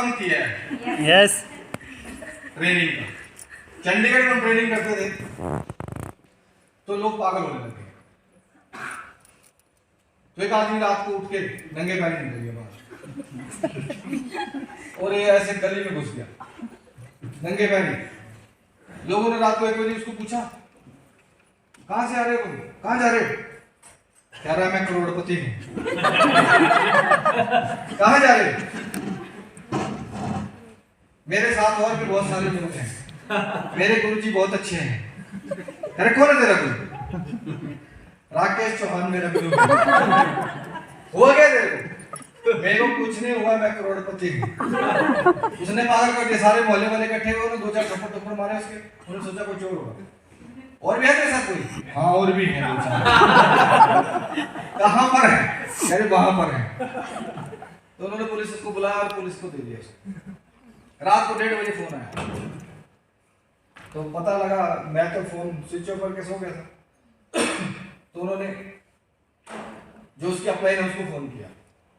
काम किया है। यस। ट्रेनिंग का चंडीगढ़ में हम ट्रेनिंग करते थे तो लोग पागल होने लगे। तो एक आदमी रात को उठ के नंगे पैर निकल गया बाहर और ये ऐसे गली में घुस गया नंगे पैर। लोगों ने रात को 1 बजे उसको पूछा, कहां से आ रहे हो, कहां जा रहे हो? कह रहा है मैं करोड़पति हूं। कहां जा रहे हो? मेरे साथ और भी बहुत सारे लोग हैं, मेरे गुरुजी बहुत अच्छे हैं। अरे कौन है तेरा गुरु? राकेश चौहान मेरा गुरु। हुआ क्या तेरे को? मेरे को कुछ नहीं हुआ, मैं करोड़पति हूँ। उसने पागल कर दिया, सारे मोहल्ले वाले इकट्ठे हुए, 2-4 थप्पड़ मारे उसके। उन्होंने सोचा कोई चोर होगा। और भी है तेरे साथ कोई? हाँ और भी है। कहाँ पर है? अरे वहां पर है। तो उन्होंने पुलिस को बुलाया और पुलिस को दे दिया। रात को 1:30 बजे फोन आया तो पता लगा, मैं तो फोन स्विच ऑफ करके सो गया था। तो उन्होंने जो उसकी अपलाइन है उसको फोन किया,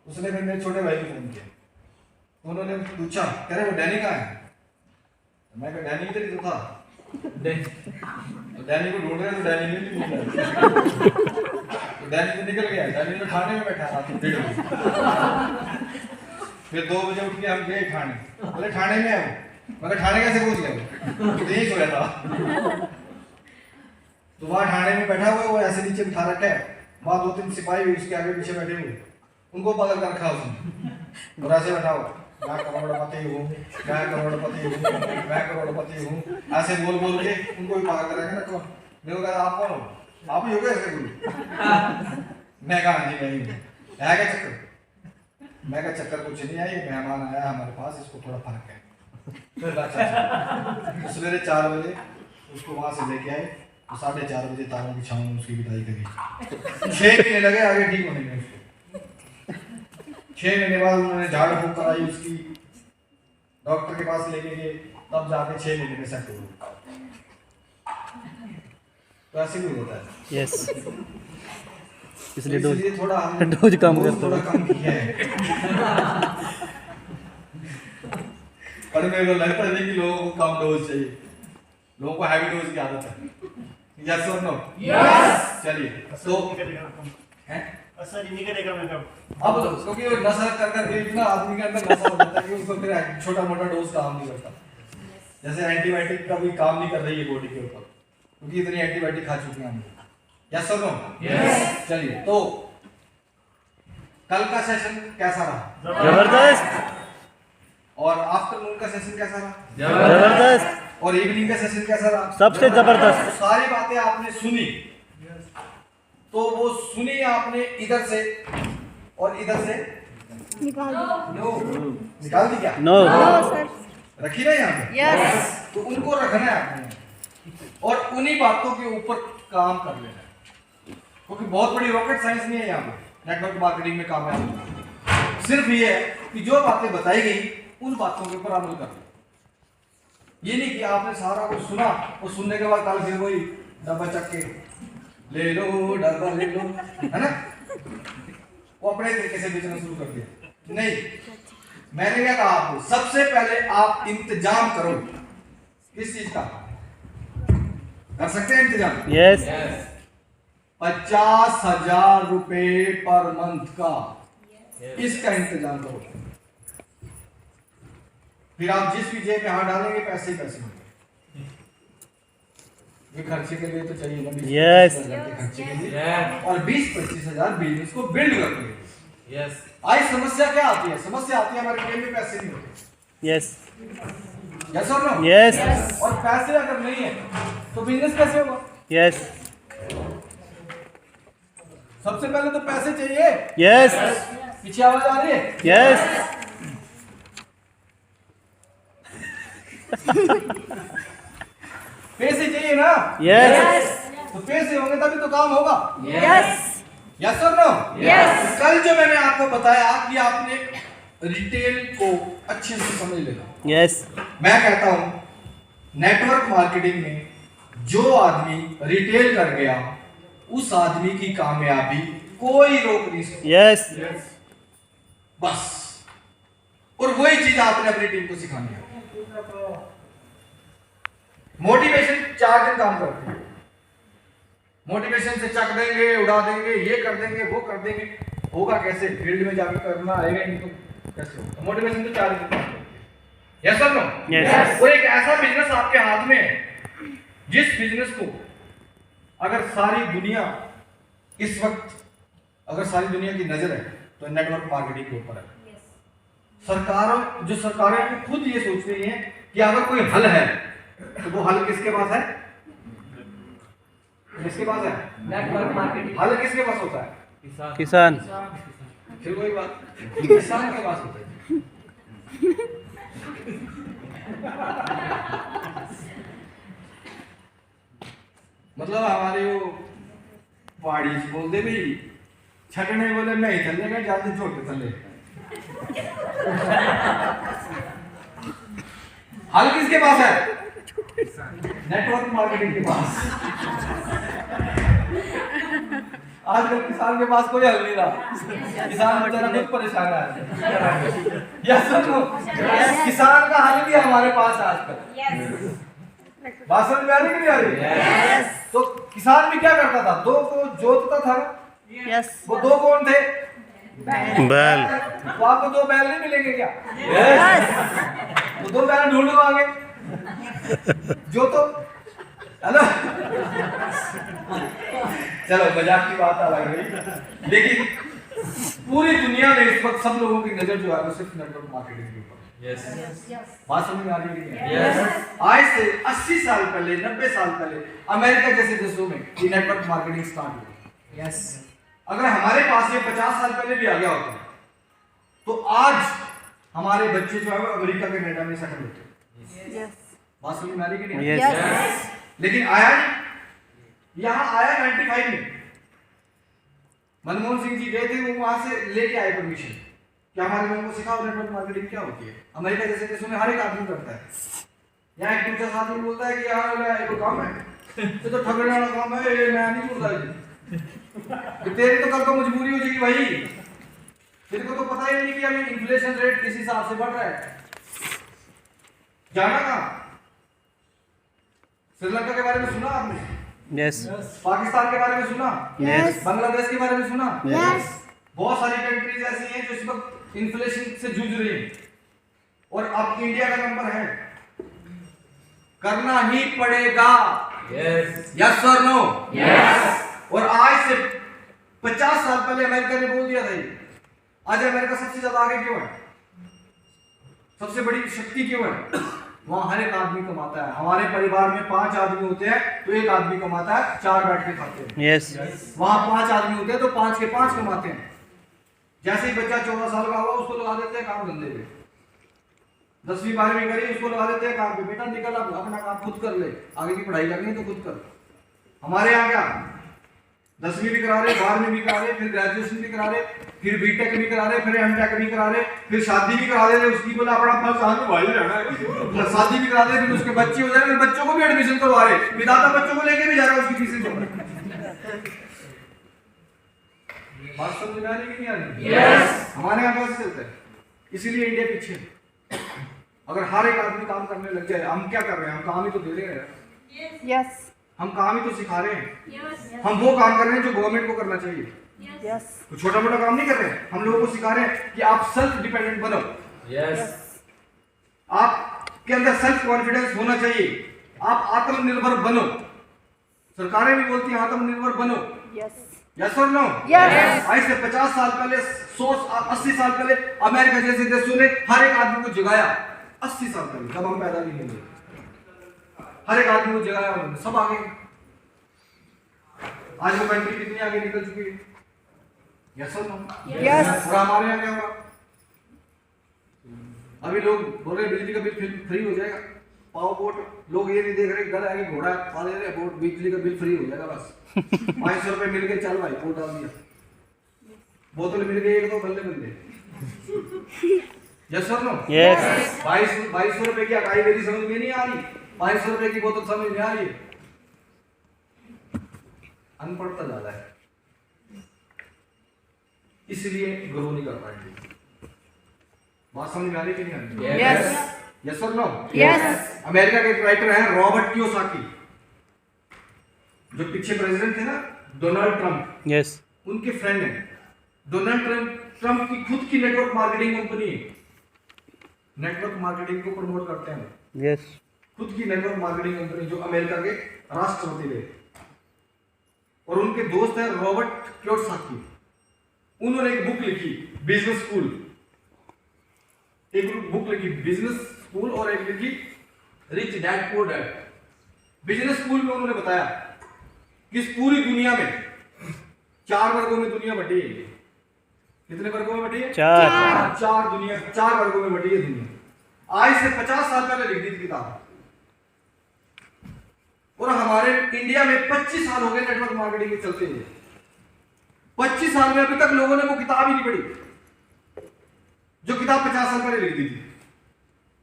उसने फिर मेरे छोटे भाई को फोन किया। तो उन्होंने पूछा, कह रहे वो डैनी कहाँ है? तो मैं कहा डैनी इधर ही तो था। तो डैनी को ढूंढ रहे तो डैनी नहीं मिल रहा। तो डैनी तो निकल गया, डैनी तो थाने में बैठा था 1:30 बजे। फिर 2 बजे उठ के हम गए थाने। बोले थाने में आओ। मगर थाने कैसे पहुंच गए? यही सोया था। तो वहां थाने में बैठा हुआ है, वो ऐसे नीचे बिठा रखा है, वहां 2-3 सिपाही उसके आगे पीछे बैठे हुए, उनको पागल कर रखा उसने। और ऐसे बैठा हुआ, मैं करोड़पति हूँ, मैं करोड़पति हूँ, मैं करोड़पति हूँ, ऐसे बोल बोल के उनको भी पागल कर रखा ना। कौन? मेरे को कहा आप कौन हो? आप ही हो गए ऐसे गुरु? मैं कहा जी नहीं है क्या चक्कर? मैं कहा चक्कर कुछ नहीं है, ये मेहमान आया हमारे पास, इसको थोड़ा फर्क है। तो सवेरे 4 बजे उसको वहां से लेके आए, तो 4:30 बजे तारों की छांव में उसकी विदाई करी। 6 महीने लगे आगे ठीक होने में उसको। 6 महीने बाद उन्होंने झाड़ फूक कराई उसकी, डॉक्टर के पास लेके गए, तब जाके 6 महीने में सेट हो गया। तो ऐसे भी होता है। यस। इसलिए थोड़ा डोज कम करता थोड़ा कम किया है। पर मेरे को लगता नहीं कि लोगों को कम डोज चाहिए, लोगों को हैवी डोज की आदत है। यस और नो? यस। चलिए तो हैं असर ही नहीं करेगा मेकअप। अब क्योंकि वो नशा कर करके इतना आदमी के अंदर नशा हो जाता है कि उसको फिर छोटा मोटा डोज काम नहीं करता। जैसे एंटीबायोटिक का भी काम नहीं कर रही है बॉडी के ऊपर, क्योंकि इतनी एंटीबायोटिक खा चुके हैं हम। यस और नो? यस। चलिए तो कल का सेशन कैसा रहा? जबरदस्त। और आफ्टरनून का सेशन कैसा रहा? जबरदस्त। और इवनिंग का सेशन कैसा रहा? सबसे जबरदस्त। तो सारी बातें आपने सुनी, तो वो सुनी आपने इधर से और इधर से निकाल दो। नो निकाल दी क्या? नो। सर। रखी ना यहाँ पे? यस। तो उनको रखना है आपने और उन्हीं बातों के ऊपर काम कर लेना है, क्योंकि बहुत बड़ी रॉकेट साइंस नहीं है यहाँ पे नेटवर्क मार्केटिंग में कामयाब। सिर्फ ये है कि जो बातें बताई गई उन बातों के ऊपर अमल कर लो। ये नहीं कि आपने सारा कुछ सुना और सुनने के बाद कल फिर वही डब्बा चक के ले लो, डब्बा ले लो, है ना? वो अपने तरीके से बेचना शुरू कर दिया। नहीं, मैंने क्या कहा आपको, सबसे पहले आप इंतजाम करो। किस चीज का कर सकते हैं इंतजाम? यस। 50,000 रुपए पर मंथ का, इसका इंतजाम करो। फिर आप जिस भी जेब में हाथ डालेंगे पैसे ही पैसे होंगे। ये खर्चे के लिए तो चाहिए ना 20-25 हजार के खर्चे के लिए, और 20-25 हजार बिजनेस को बिल्ड करने के लिए। यस। आज समस्या क्या आती है? समस्या आती है हमारे जेब में पैसे नहीं होते। यस। यस और नो? यस। और पैसे अगर नहीं है तो बिजनेस कैसे होगा? यस। सबसे पहले तो पैसे चाहिए। यस। पीछे आवाज आ रही है? यस। पैसे चाहिए ना? यस। तो पैसे होंगे तभी तो काम होगा। यस। यस और नो? यस। कल जो मैंने आपको बताया कि आपने रिटेल को अच्छे से समझ लेना। यस। मैं कहता हूं नेटवर्क मार्केटिंग में जो आदमी रिटेल कर गया उस आदमी की कामयाबी कोई रोक नहीं सकता। यस। बस। और वही चीज आपने अपनी टीम को सिखानी है। मोटिवेशन 4 दिन काम करती है। मोटिवेशन से चक देंगे, उड़ा देंगे, ये कर देंगे, वो कर देंगे, होगा कैसे? फील्ड में जाकर करना आएगा नहीं तो कैसे होगा? मोटिवेशन तो 4 दिन काम करती है। यस और नो? Yes. वो एक ऐसा बिजनेस आपके हाथ में है जिस बिजनेस को अगर सारी दुनिया इस वक्त अगर सारी दुनिया की नजर है तो नेटवर्क मार्केटिंग के ऊपर है। सरकारें खुद ये सोच रही हैं कि अगर कोई हल है तो वो हल किसके पास है? किसके पास है? Network marketing. हल किसके पास होता है? किसान। फिर वही बात, किसान के पास होता है। मतलब हमारे वो पहाड़ी से बोलते भी छटने बोले नहीं चलने का जाते छोड़ के चले। हल किसके पास है? नेटवर्क मार्केटिंग के पास। आजकल किसान के पास कोई हल नहीं रहा। किसान बेचारा खुद परेशान है। Yes sir no? किसान का हल भी हमारे पास है आजकल। बात समझ में आ रही कि नहीं आ रही? तो किसान भी क्या करता था? दो को जोतता था। वो दो कौन थे? बैल। तो आपको 2 बैल नहीं मिलेंगे क्या? तो 2 बैल ढूंढो आगे जो तो हेलो। चलो मजाक की बात अलग है, लेकिन पूरी दुनिया में इस वक्त सब लोगों की नजर जो है वो सिर्फ नेटवर्क मार्केटिंग के ऊपर। बात समझ में आ रही है? आज से 80 साल पहले, 90 साल पहले अमेरिका जैसे देशों में ये नेटवर्क मार्केटिंग स्टार्ट हुई। अगर हमारे पास ये 50 साल पहले भी आ गया होता तो आज हमारे बच्चे जो है वो अमेरिका के कनाडा में सेटल होते। बात समझ में आ रही कि नहीं? लेकिन आया नहीं। यहां आया 95 में मनमोहन सिंह जी गए थे, वो वहां से लेके आए परमिशन कि हमारे लोगों को सिखाओ नेटवर्क मार्केटिंग क्या होती है। अमेरिका जैसे देशों में हर एक आदमी करता है। यहाँ एक दूसरा आदमी बोलता है कि यार ये तो काम है, ये तो ठगने वाला काम है, ये मैं नहीं बोलता। तेरी तो कल को मजबूरी हो जाएगी भाई। तेरे को तो पता ही नहीं कि अभी इन्फ्लेशन रेट किस हिसाब से बढ़ रहा है। जाना कहाँ? श्रीलंका के बारे में सुना आपने? यस। पाकिस्तान के बारे में सुना? यस। बांग्लादेश के बारे में सुना? यस। बहुत सारी कंट्रीज ऐसी हैं जो इस वक्त इन्फ्लेशन से जूझ रही हैं और अब इंडिया का नंबर है। करना ही पड़ेगा। यस और नो? यस। और आज से 50 साल पहले अमेरिका ने बोल दिया था ये। आज अमेरिका सबसे ज्यादा आगे क्यों है? सबसे बड़ी शक्ति क्यों है? वहां हर एक आदमी कमाता है। हमारे परिवार में 5 आदमी होते हैं तो एक आदमी कमाता है, 4 बैठ के खाते हैं। यस। वहां 5 आदमी होते हैं तो 5 के 5 कमाते हैं। जैसे ही बच्चा 14 साल का हुआ उसको लगा देते हैं काम धंधे पे। 10वीं 12वीं करी उसको लगा देते हैं काम पे। बेटा निकल अब अपना काम खुद कर ले, आगे की पढ़ाई करनी है तो खुद कर। हमारे यहाँ क्या 10वीं भी करा रहे, 12वीं भी करा रहे, फिर ग्रेजुएशन भी करा रहे, फिर बीटेक भी करा रहे, फिर एमटेक भी करा रहे, फिर शादी भी करा रहे। उसकी बोला अपना फल साथ भाई रहना है, शादी भी करा रहे, फिर उसके बच्चे हो जाए, फिर बच्चों को भी एडमिशन करवा रहे, विधाता बच्चों को लेके भी जा रहा है उसकी फीसें भरने। बात समझ में आ रही कि नहीं आ रही? यस। हमारे यहाँ कैसे चलता है, इसीलिए इंडिया पीछे है। अगर हर एक आदमी काम करने लग जाए, हम क्या कर रहे हैं? हम काम ही तो दे रहे हैं। यस। हम काम ही तो सिखा रहे हैं। हम वो काम कर रहे हैं जो गवर्नमेंट को करना चाहिए। तो छोटा मोटा काम नहीं कर रहे हैं। हम लोगों को सिखा रहे हैं कि आप सेल्फ डिपेंडेंट बनो। आपके अंदर सेल्फ कॉन्फिडेंस होना चाहिए। आप आत्मनिर्भर बनो। सरकारें भी बोलती हैं आत्मनिर्भर बनो। यस और नो? यस। आज से 50 साल पहले, 80 साल पहले अमेरिका जैसे देशों ने हर एक आदमी को जगाया। 80 साल पहले जब हम पैदा नहीं हुए, हर एक आदमी को जगाया उन्होंने, सब आगे। आज वो कंट्री कितनी आगे निकल चुकी है। यस और नो? यस। और हमारे यहाँ क्या होगा? अभी लोग बोल रहे बिजली का बिल फ्री हो जाएगा। पाओ बोट, लोग ये नहीं देख रहे गल आगे घोड़ा पा दे रहे, बोट बिजली का बिल फ्री हो जाएगा बस। 500 रुपए मिल गए, चल भाई बोट डाल दिया, बोतल मिल गई, 1-2 बल्ले मिल गए। यस और नो? यस। 2200 रुपए की अकाई मेरी समझ में नहीं आ रही, 500 रुपए की बोतल समझ में आ रही है। अनपढ़ता ज्यादा है, इसलिए ग्रो नहीं कर पाएंगे। बात समझ में आ रही कि नहीं आ रही? Yes. यस और नो? Yes. अमेरिका के एक राइटर हैं रॉबर्ट कियोसाकी, जो पीछे प्रेसिडेंट थे ना, डोनाल्ड ट्रंप, यस उनके फ्रेंड हैं। डोनाल्ड ट्रंप की खुद की नेटवर्क मार्केटिंग कंपनी है, नेटवर्क मार्केटिंग को प्रमोट करते हैं। यस खुद की नेटवर्क मार्केटिंग कंपनी, जो अमेरिका के राष्ट्रपति थे। और उनके दोस्त हैं रॉबर्ट कियोसाकी। उन्होंने एक बुक लिखी बिजनेस स्कूल, एक बुक लिखी बिजनेस स्कूल और एक लिखी rich dad poor dad. Business school में उन्होंने बताया कि इस पूरी दुनिया में 4 वर्गों में दुनिया बटी है। कितने वर्गों में बटी है? 4 4 वर्गों में बटी है दुनिया। आज से 50 साल पहले लिख दी थी किताब, और हमारे इंडिया में 25 साल हो गए नेटवर्क मार्केटिंग के चलते हुए। 25 साल में अभी तक लोगों ने वो किताब ही नहीं पढ़ी जो किताब 50 साल पहले लिख दी थी।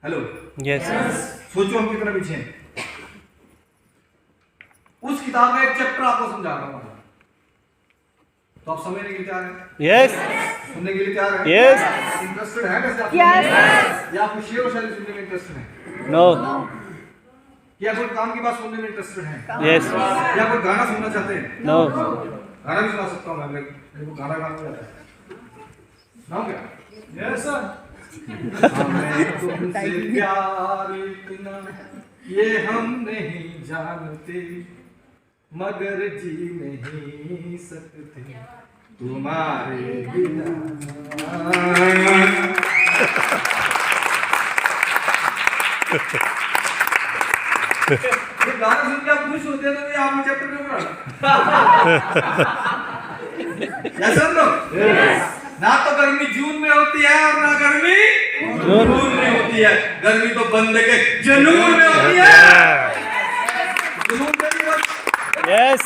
हेलो, यस सोचो हम कितना पीछे हैं। उस किताब का एक चैप्टर आपको समझा रहा हूं, तो आप समझने के लिए तैयार हैं? यस सुनने के लिए तैयार हैं? यस इंटरेस्टेड है वैसे आप? Yes. या आपको शेर और शायरी सुनने में इंटरेस्टेड है? नो या कोई काम की बात सुनने में इंटरेस्टेड है? यस या कोई गाना सुनना चाहते हैं? नो गाना भी सुना सकता हूँ मैं, मेरे को गाना गाना आता है। सुनाओ क्या? Yes sir. हमें तुमसे प्यार इतना ये हम नहीं जानते, मगर जी नहीं सकते तुम्हारे बिना। ये गाना सुन के आप खुश होते हैं तो ये आप चैप्टर क्यों पढ़ा? यस और नो? ना तो गर्मी जून में होती है और ना गर्मी जून में होती है। गर्मी तो बंदे के जुनून में होती है। जुनून में भी बस। यस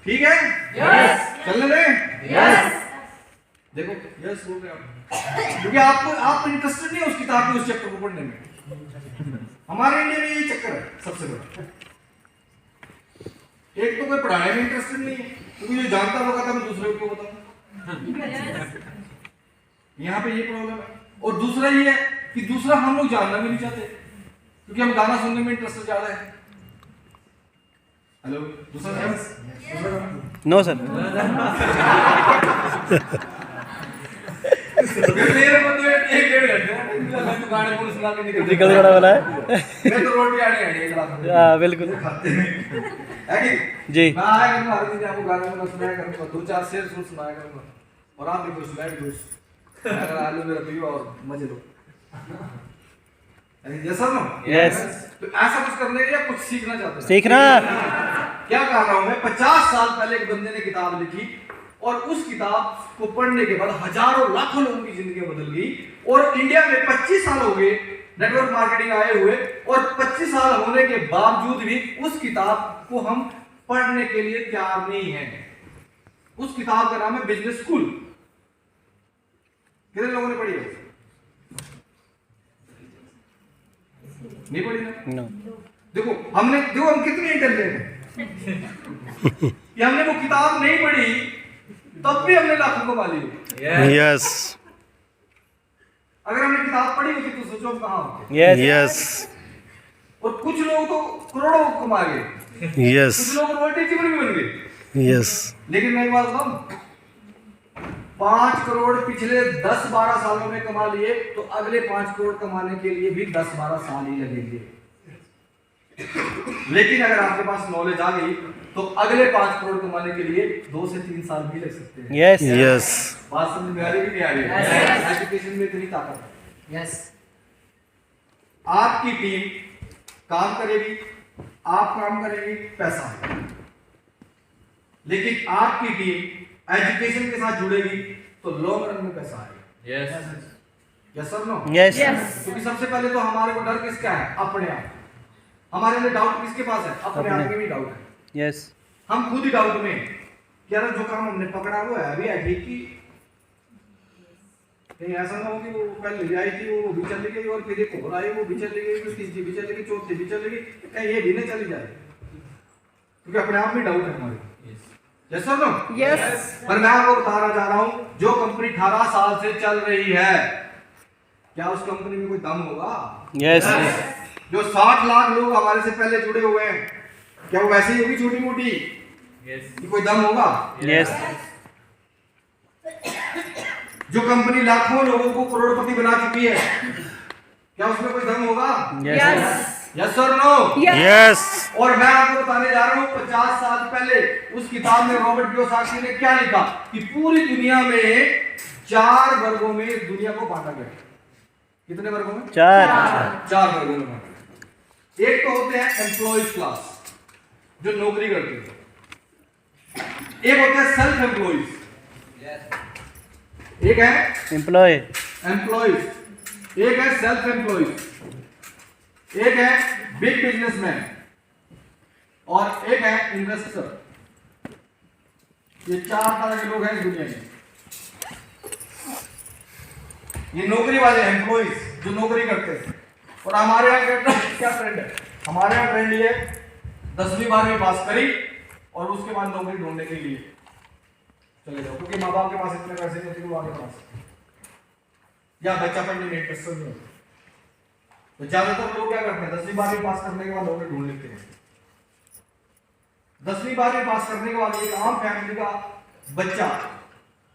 ठीक है? यस। चलने दें? Yes. देखो यस बोल रहे आप, क्योंकि आप इंटरेस्टेड नहीं है उस किताब के उस चैप्टर को पढ़ने में। हमारे इंडिया में यही चक्कर है सबसे बड़ा। एक तो कोई पढ़ाने में इंटरेस्टेड नहीं है, क्योंकि जो जानता होगा तो मैं दूसरे को बताऊं। यहाँ पे ये प्रॉब्लम है। और दूसरा ये है कि दूसरा हम लोग जानना भी नहीं चाहते, क्योंकि हम गाना सुनने में इंटरेस्ट ज्यादा है। हेलो, दूसरा नो सर मेरे को तो 1-1.5 घंटे मैं तो गाने को सुना के निकल निकल बड़ा वाला है। मैं तो रोटी आने आने एक गिलास में। हाँ बिल्कुल खाते हैं है कि जी। मैं आया करूँगा हर दिन आपको गाने में सुनाया करूँगा, 2-4 शेर सुनाया करूँगा, और आप भी खुश, मैं भी खुश। अगर आलू मेरा पियो और मजे लो। यस और नो? यस तो ऐसा कुछ करने के लिए कुछ सीखना चाहते हैं? सीखना क्या कह रहा हूं मैं, 50 साल पहले एक बंदे ने किताब लिखी, और उस किताब को पढ़ने के बाद हजारों लाखों लोगों की जिंदगी बदल गई। और इंडिया में 25 साल हो गए नेटवर्क मार्केटिंग आए हुए, और 25 साल होने के बावजूद भी उस किताब को हम पढ़ने के लिए तैयार नहीं है। उस किताब का नाम है बिजनेस स्कूल। कितने लोगों ने पढ़ी है? नहीं पढ़ी ना? नो देखो हम कितने इंटेलिजेंट हैं कि हमने वो किताब नहीं पढ़ी, तब भी हमने लाखों कमा लिए। यस अगर हमने किताब पढ़ी होती तो सोचो हम कहाँ होते। यस यस और कुछ लोग तो करोड़ों कमा गए, यस कुछ लोग रोटी चिमनी भी बन गए। यस लेकिन मैं एक बात बताऊं, 5 करोड़ पिछले 10-12 सालों में कमा लिए, तो अगले 5 करोड़ कमाने के लिए भी 10-12 साल ही लगेंगे। लेकिन अगर आपके पास नॉलेज आ गई तो अगले 5 करोड़ कमाने के लिए 2 से 3 साल भी लग सकते हैं। यस यस बात समझ में आ रही है कि नहीं आ रही है? एजुकेशन में इतनी ताकत है। Yes. आपकी टीम काम करेगी, आप काम करेंगे, पैसा आएगा। लेकिन आपकी टीम एजुकेशन के साथ जुड़ेगी तो लॉन्ग रन में पैसा आएगा। Yes yes sir no? Yes क्योंकि सबसे पहले तो हमारे को डर किसका है? अपने आप। हमारे अंदर डाउट किसके पास है? अपने आप में भी डाउट है। यस हम खुद ही डाउट में कि यार जो काम हमने पकड़ा हुआ है अभी है ठीक की, कहीं ऐसा ना हो कि वो कल ले आई थी वो भी चली गई, और फिर एक और आई वो भी चली गई, फिर तीसरी भी चली गई, चौथी भी चली गई, कहीं ये भी नहीं चली जाए, क्योंकि अपने आप में डाउट है हमारे। यस और नो? यस। पर मैं आपको बताना चाह रहा हूं, जो कंपनी 18 साल से चल रही है, क्या उस कंपनी में कोई दम होगा? यस। जो 60 लाख लोग हमारे से पहले जुड़े हुए हैं, क्या वो वैसे ही होगी छोटी मोटी? कि कोई दम होगा? यस। जो कंपनी लाखों लोगों को करोड़पति बना चुकी है, क्या उसमें कोई दम होगा? यस। यस और नो? यस। और मैं आपको बताने जा रहा हूं 50 साल पहले उस किताब में रॉबर्ट कियोसाकी ने क्या लिखा कि पूरी दुनिया में 4 वर्गों में इस दुनिया को बांटा गया। कितने वर्गों में? 4 वर्गों में बांटा गया। एक तो होते हैं एम्प्लॉयज क्लास, जो नौकरी करते हैं। एक होता है सेल्फ एम्प्लॉयज, एक है एम्प्लॉय। एम्प्लॉयज, एक है सेल्फ एम्प्लॉयज, एक है बिग बिजनेसमैन और एक है इन्वेस्टर। ये 4 तरह के लोग हैं इस दुनिया में। ये नौकरी वाले एम्प्लॉयज जो नौकरी करते हैं। और हमारे यहाँ क्या ट्रेंड है? हमारे यहाँ ट्रेंड ये 10वीं 12वीं पास करी और उसके बाद नौकरी ढूंढने के लिए चले जाओ, क्योंकि माँ बाप के पास इतने पैसे नहीं होते कि वो आगे पढ़ा सके, या बच्चा पढ़ने में इंटरेस्ट नहीं होता। तो ज्यादातर लोग क्या करते हैं, 10वीं 12वीं पास करने के बाद नौकरी ढूंढ लेते हैं। 10वीं 12वीं पास करने के बाद एक आम फैमिली का बच्चा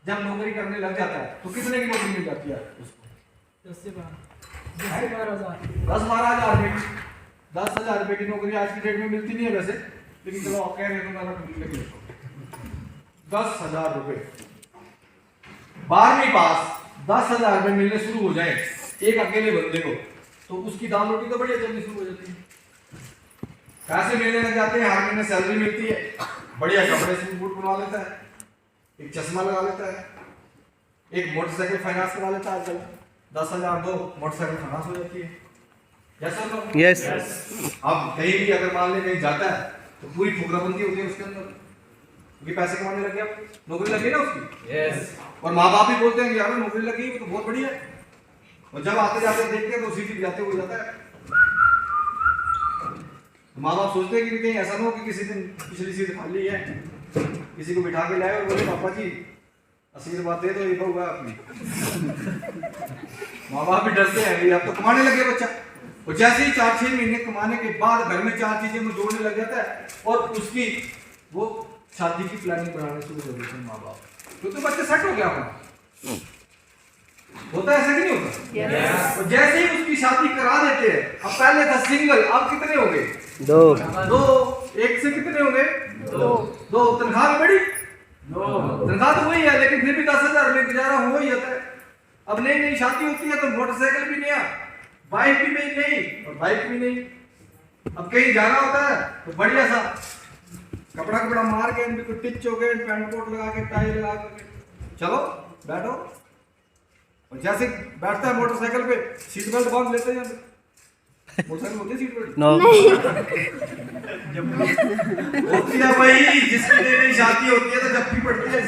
जब नौकरी करने लग जाता है तो कितने की नौकरी मिल जाती है उसको? 10 से 12 हज़ार। 10-12 हज़ार रुपए की, 10,000 रुपए की नौकरी आज की डेट में मिलती नहीं है वैसे, लेकिन चलो आप कह रहे हो तो मैं 10,000 रुपए। 12वीं पास 10,000 रुपए मिलने शुरू हो जाए एक अकेले बंदे को, तो उसकी दाल रोटी तो बढ़िया चलनी शुरू हो जाती है। पैसे मिलने लग जाते हैं, हर महीने सैलरी मिलती है, बढ़िया कपड़े से बूट बनवा लेता है, एक चश्मा लगा लेता है, एक मोटरसाइकिल फाइनेंस करा लेता है। आजकल 10,000 दो मोटरसाइकिल फाइनेंस हो जाती है। यस और नो? यस। अब कहीं भी अगर मान ले कहीं जाता है तो पूरी फुकराबंदी होती है उसके अंदर, क्योंकि पैसे कमाने लग गया, नौकरी लगी ना उसकी। यस। और माँ बाप भी बोलते हैं कि यार नौकरी लगी तो बहुत बढ़िया है, और जब आते जाते देखते हैं तो सीधी जाते हो जाता है। माँ बाप सोचते हैं कि कहीं ऐसा ना हो कि किसी दिन पिछली सीट खाली है, किसी को बिठा के लाए और बोले पापा जी आशीर्वाद दे दो, ये होगा अपनी। माँ बाप भी डरते हैं, अब तो कमाने लगे बच्चा, और जैसे ही 4-6 महीने कमाने के बाद घर में 4 चीजें में जोड़ने लग जाता है और उसकी वो शादी की प्लानिंग बनाने शुरू कर देते हैं माँ बाप, क्योंकि बच्चा सेट हो गया अपना। होता है ऐसा कि नहीं होता? यस। और जैसे ही उसकी शादी करा देते हैं, अब पहले था सिंगल, अब कितने हो गए? 2। एक से कितने हो गए? 2। तनख्वाह बड़ी, तनख्वाह तो वही है, लेकिन फिर भी 10,000 में गुजारा हो ही जाता है। अब नई नई शादी होती है तो मोटरसाइकिल भी नया, बाइक भी नहीं और बाइक भी नहीं। अब कहीं जाना होता है तो बढ़िया सा कपड़ा मार के, बिल्कुल टिच हो गए, पैंट कोट लगा के, टाई लगा के, चलो बैठो। और जैसे बैठता है मोटरसाइकिल पे, सीट बेल्ट बांध लेते हैं। मोटरसाइकिल होती है सीट बेल्ट? नो। होती है भाई, जिसकी नई नई शादी होती है तो जब भी पड़ती है।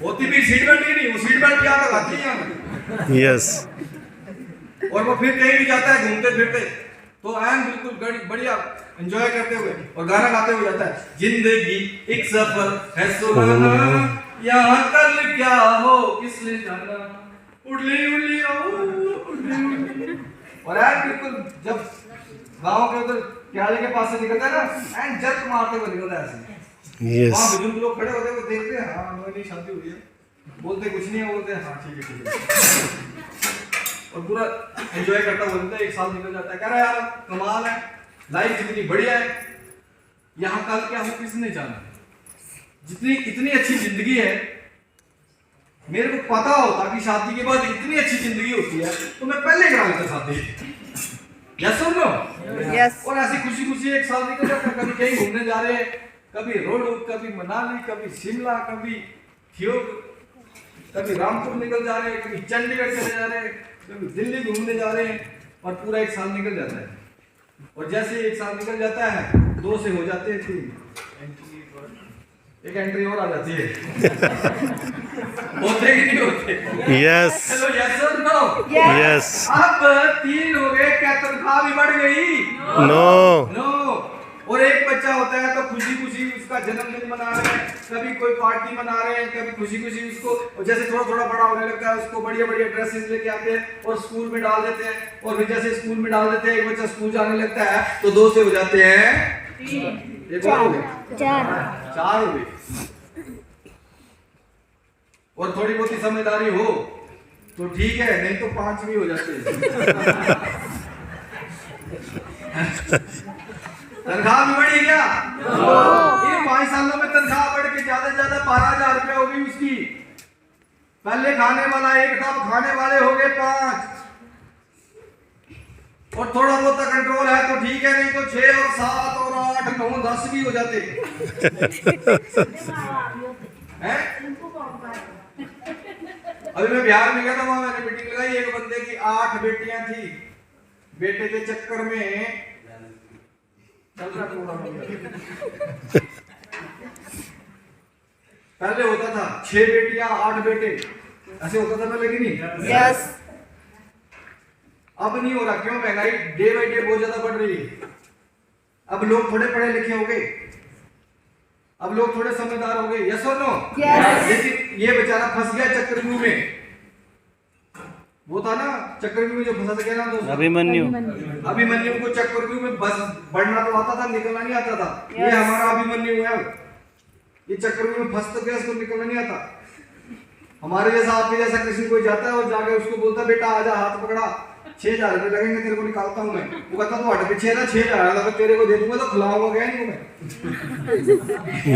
होती भी सीट बेल्ट ही नहीं, वो सीट बेल्ट क्या लगाती है यहाँ। यस। और वो फिर कहीं भी जाता है घूमते फिरते तो एन बिल्कुल बढ़िया एंजॉय करते हुए और गाना गाते हुए जाता है, जिंदगी एक सफर है सुहाना, यहाँ कल क्या हो किसने जाना, उड़ली उड़ली उड़ली। और एन बिल्कुल जब गाँव के उधर प्याले के पास से निकलता है ना, एन जर्क मारते हुए निकलता है ऐसे। वहाँ यस। बुजुर्ग लोग खड़े होते हैं, वो देखते हैं, हाँ नई शादी हुई है, बोलते कुछ नहीं है, बोलते हैं हाँ ठीक है ठीक है, और पूरा एंजॉय करता हुआ रहता है। 1 साल निकल जाता है, कह रहा है यार कमाल है, लाइफ जितनी बढ़िया है, यहाँ कल क्या हो किसने जाना। जितनी इतनी अच्छी जिंदगी है, मेरे को पता होता कि शादी के बाद इतनी अच्छी जिंदगी होती है तो मैं पहले करा लेता शादी। यस और नो? यस। और ऐसी खुशी खुशी 1 साल निकल जाता है, कभी कहीं घूमने जा रहे हैं, कभी रोड, कभी मनाली, कभी शिमला, कभी थियोग, कभी रामपुर निकल जा रहे हैं, कभी चंडीगढ़ चले जा रहे हैं, कभी दिल्ली घूमने जा रहे हैं, और पूरा 1 साल निकल जाता है। और जैसे 1 साल निकल जाता है, 2 से हो जाते हैं 3, एक एंट्री और आ जाती है। होते कि नहीं होते? यस। हेलो यस और नो? नो? यस अब 3 हो गए, क्या तनख्वाह भी बढ़ गई? No no. और एक बच्चा होता है तो खुशी खुशी उसका जन्मदिन मना रहे हैं, कभी कोई पार्टी मना रहे हैं, कभी खुशी खुशी उसको, और जैसे थोड़ा थोड़ा बड़ा होने लगता है उसको बढ़िया बढ़िया ड्रेसेस लेके आते हैं और स्कूल में डाल देते हैं, और फिर जैसे स्कूल में डाल देते हैं, एक बच्चा स्कूल जाने लगता है तो 2 से हो जाते हैं 3, एक और हो गए 4 हो गए। और थोड़ी बहुत ही समझदारी हो तो ठीक है, नहीं तो 5 भी हो जाते हैं। तनख्वाह भी बढ़ी क्या? इन 5 सालों में तनख्वाह बढ़ के ज्यादा से ज्यादा 12,000 रुपया होगी उसकी। पहले खाने वाला 1 था, अब खाने वाले हो गए 5। और थोड़ा बहुत कंट्रोल है तो ठीक है, नहीं तो 6 और 7 और 8 9 10 भी हो जाते हैं। अभी मैं बिहार में गया था, वहां मैंने मीटिंग लगाई, एक बंदे की 8 बेटियां थी, बेटे के चक्कर में चल रहा थोड़ा। पहले होता था 6 बेटियां 8 बेटे, ऐसे होता था पहले कि नहीं? यस। अब नहीं हो रहा, क्यों? महंगाई डे बाई डे बहुत ज्यादा बढ़ रही है। अब लोग थोड़े पढ़े लिखे हो गए, अब लोग थोड़े समझदार हो गए, यस और नो? यस। लेकिन ये बेचारा फंस गया चक्रव्यूह में। वो था ना चक्रव्यूह में जो फंसा था, क्या नाम था उसका? अभिमन्यु अभिमन्यु को चक्रव्यूह में बस बढ़ना तो आता था, निकलना नहीं आता था। ये हमारा अभिमन्यु है, ये चक्रव्यूह में फंस तो गया, इसको निकलना नहीं आता। हमारे जैसा आपके जैसा कृष्ण कोई जाता है और जाके उसको बोलता है बेटा आजा, हाथ पकड़ा, 6,000 रुपए लगेंगे, तेरे को निकालता हूँ मैं। वो कहता तो हट पीछे ना, 6,000 अगर तेरे को दे दूंगा तो खिलाऊंगा क्या इनको मैं?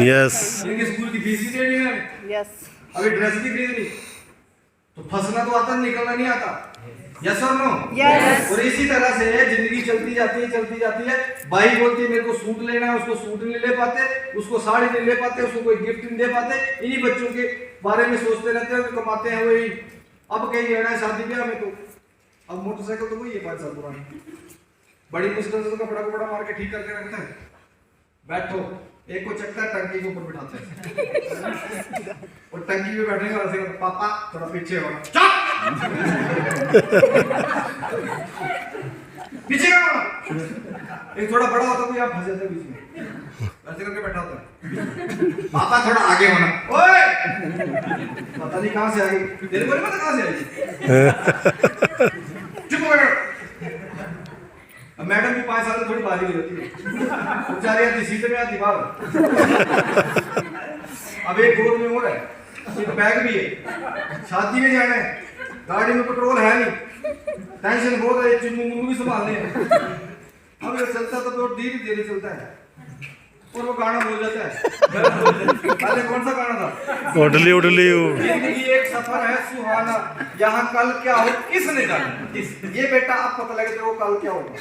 यस इनकी स्कूल की फीस भी देनी है, यस। अभी ड्रेस भी खरीदनी, तो फंसना तो आता, निकलना नहीं आता। यस और नो? यस। और इसी तरह से जिंदगी चलती जाती है। भाई बोलती है मेरे को सूट लेना है, उसको सूट नहीं ले पाते, उसको साड़ी नहीं ले पाते, उसको कोई गिफ्ट नहीं दे पाते। इन्हीं बच्चों के बारे में सोचते रहते हैं, कमाते हैं वही। अब कहीं लेना है शादी ब्याह में, तो अब मोटरसाइकिल तो वही है 5 साल पुरानी, बड़ी मुश्किल से तो कपड़ा मार के ठीक करके रखते हैं। बैठो, एक को चकता है, टंकी के ऊपर बिठाते हैं और टंकी पे बैठेंगे और ऐसे पापा थोड़ा पीछे हो, पीछे एक थोड़ा बड़ा होता तो आप फंस जाते बीच में, ऐसे करके बैठा होता है, पापा थोड़ा आगे होना, ओए पता नहीं कहां से आ गई, तेरे को नहीं पता कहां से आई, चुप हो गए। अब मैडम भी 5 साल में थोड़ी बारी हो जाती है, बेचारी आती सीट में आती बाहर। अब एक गोद में हो रहा है, एक बैग भी है, शादी में जाना है, गाड़ी में पेट्रोल है नहीं, टेंशन बहुत है, चुन्नू मुन्नू भी संभालने हैं। अब ये चलता तो धीरे धीरे चलता है और वो गाना बोल जाता है। पहले कौन सा गाना था? उडली उडली जिंदगी एक सफर है सुहाना, यहाँ कल क्या हो किसने जाना। ये बेटा आप पता लगे तेरे को कल क्या होगा।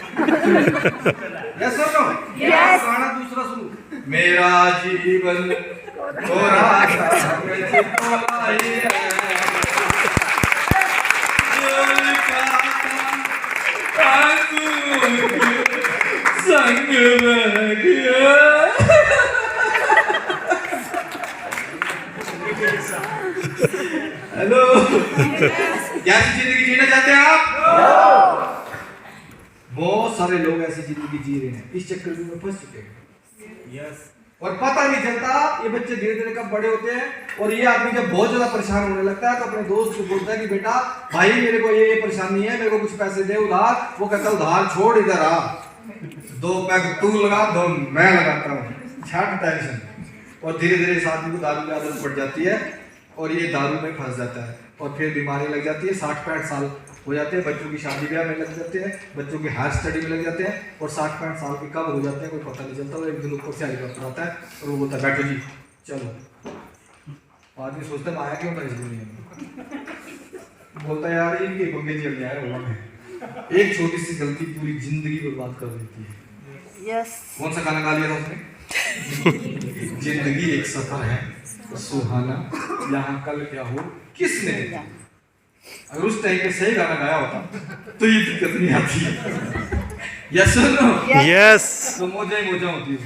यस और नो? यस। गाना दूसरा सुनो, मेरा जीवन थोड़ा सा मुझको लाई है, संग में गया। हेलो, कैसी जिंदगी जीना चाहते हैं आप? बहुत सारे लोग ऐसी जिंदगी जी रहे हैं, इस चक्कर में फंस चुके हैं। यस। और पता नहीं चलता, ये बच्चे धीरे धीरे कब बड़े होते हैं, और ये आदमी जब बहुत ज्यादा परेशान होने लगता है तो अपने दोस्त को बोलता है कि बेटा भाई मेरे को ये परेशानी है, मेरे को कुछ पैसे दे उधार। वो कहता उधार छोड़, इधर आ, 2 पैग तू लगा, 2 मैं लगाता हूँ, छाट टेंशन। और धीरे धीरे इस आदमी को दारू की आदत पड़ जाती है और ये दारू में फंस जाता है और फिर बीमारी लग जाती है। 60-65 साल हो जाते हैं, बच्चों की शादी ब्याह में लग जाते हैं, बच्चों की हायर स्टडी में लग जाते हैं, और 60-65 साल के कब हो जाते हैं कोई पता नहीं चलता। और एक दिन ऊपर से हेलीकॉप्टर आता है और वो बोलता है बैठो जी चलो। आदमी सोचता है आया क्यों था इस दुनिया में, बोलता है यार इनके पंगे चल जाए, एक छोटी सी गलती पूरी जिंदगी बर्बाद कर देती है। यस। कौन सा गाना गा लिया था उसने? जिंदगी एक सफर है सुहाना, यहाँ कल क्या हो किसने। अगर उस टाइम पे सही गाना गाया होता तो ये दिक्कत नहीं आती। Yes no? यस तो मौजा ही मौजा होती है।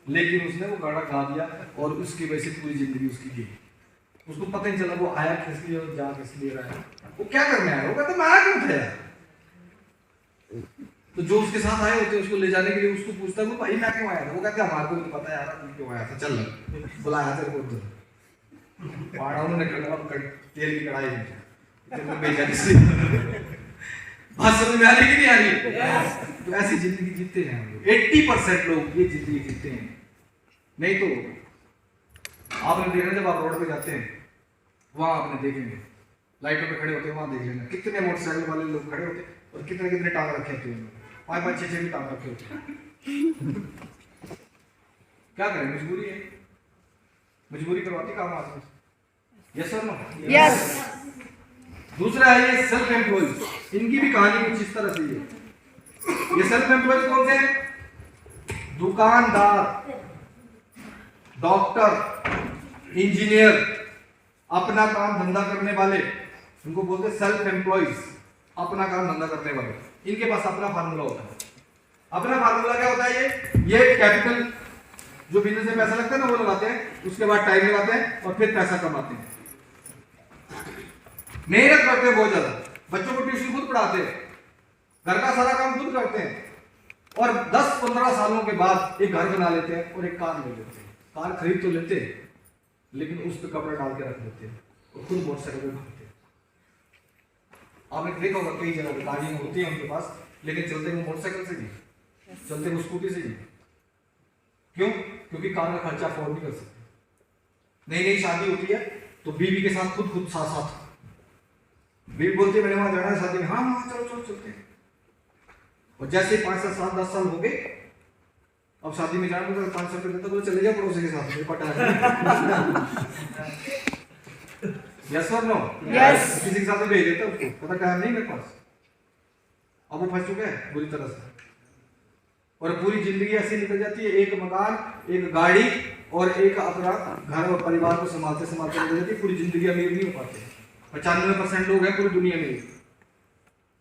लेकिन उसने वो गाना गा दिया और उसकी वजह से पूरी जिंदगी उसकी गई। उसको पता ही चला वो आया किस लिए और जा किस लिए रहा है, वो क्या करने आया, वो कहता मैं आया क्यों था यार। तो जो उसके साथ आए होते उसको ले जाने के लिए उसको पूछता वो भाई मैं क्यों आया था, वो कहता हमारे को नहीं पता यार तू क्यों आया था, चल बुलाया तेरे को उधर पहाड़ों में तेल की कढ़ाई में तेरे को भेजा इसलिए। बात समझ में आ रही कि नहीं आ रही? तो ऐसी जिंदगी जीते हैं हम लोग, 80% लोग ये जिंदगी जीते हैं। नहीं तो आपने देखना जब आप रोड पे जाते हैं वहां आपने देखेंगे लाइटों पे खड़े होते हैं, वहां देख लेना कितने मोटरसाइकिल वाले लोग खड़े होते हैं और कितने कितने टांग रखे होते हैं, 5-5 6 भी टांग रखे होते हैं। क्या करें, मजबूरी है, मजबूरी करवाती काम आदमी। यस और नो? यस। दूसरा है ये सेल्फ एम्प्लॉयज, इनकी भी कहानी कुछ इस तरह से है। ये सेल्फ एम्प्लॉयज कौन से हैं? दुकानदार, डॉक्टर, इंजीनियर, अपना काम धंधा करने वाले, इनको बोलते हैं सेल्फ एम्प्लॉयज, अपना काम धंधा करने वाले। इनके पास अपना फार्मूला होता है। अपना फार्मूला क्या होता है? ये कैपिटल जो बिजनेस में पैसा लगता है ना वो लगाते हैं, उसके बाद टाइम लगाते हैं और फिर पैसा कमाते हैं, मेहनत करते हैं बहुत ज्यादा, बच्चों को ट्यूशन खुद पढ़ाते हैं, घर का सारा काम खुद करते हैं और 10-15 सालों के बाद एक घर बना लेते हैं और एक कार ले लेते हैं। कार खरीद तो लेते हैं लेकिन उस पर कपड़ा डाल के रख लेते हैं और खुद मोटरसाइकिल पे भागते हैं। आपने देखा होगा कई जगह गाड़ियां होती हैं उनके पास, लेकिन चलते वो मोटरसाइकिल से नहीं, चलते वो स्कूटी से नहीं। क्यों? क्योंकि कार का खर्चा अफोर्ड नहीं कर सकते। नई नई शादी होती है तो बीवी के साथ खुद साथ साथ बीवी बोलती है मैंने वहां जाना है शादी में, हाँ चलो चलो चलते हैं। और जैसे 5-7-10 साल हो गए, अब शादी में जाना तो 500 रुपये देता तो चले जाओ पड़ोसी के साथ यस और नो? यस। किसी के साथ भेज देता उसको, पता टाइम नहीं मेरे पास, अब वो फंस चुके हैं बुरी तरह से और पूरी जिंदगी ऐसी निकल जाती है, एक मकान, एक गाड़ी और एक अपना घर और परिवार को संभालते संभालते निकल जाती है। पूरी जिंदगी अमीर नहीं हो पाते। 95% लोग हैं पूरी दुनिया में,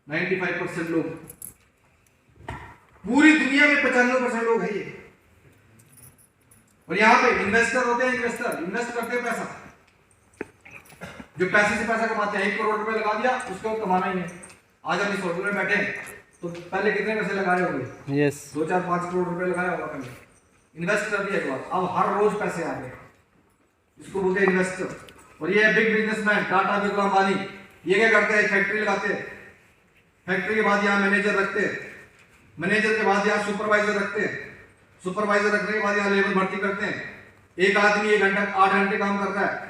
95% लोग पूरी दुनिया में 95% लोग हैं ये। और यहाँ पे इन्वेस्टर होते हैं, इन्वेस्टर इन्वेस्ट करते हैं पैसा, जो पैसे से पैसा कमाते हैं। 1 करोड़ रुपए लगा दिया, उसको कमाना ही है। आज हम इस होटल में बैठे हैं तो पहले कितने पैसे लगाए होंगे? यस। 2-4-5 करोड़ रुपए लगाया होगा पहले, इन्वेस्ट कर दिया एक बार, अब हर रोज पैसे आ गए, इसको बोलते हैं इन्वेस्टर। और ये बिग बिजनेसमैन टाटा, बिरला, अंबानी, ये क्या करते हैं? फैक्ट्री लगाते हैं, फैक्ट्री के बाद यहाँ मैनेजर रखते हैं, मैनेजर के बाद यहाँ सुपरवाइजर रखते हैं, सुपरवाइजर रखने के बाद यहाँ लेबर भर्ती करते हैं। एक आदमी 1 घंटा 8 घंटे काम करता है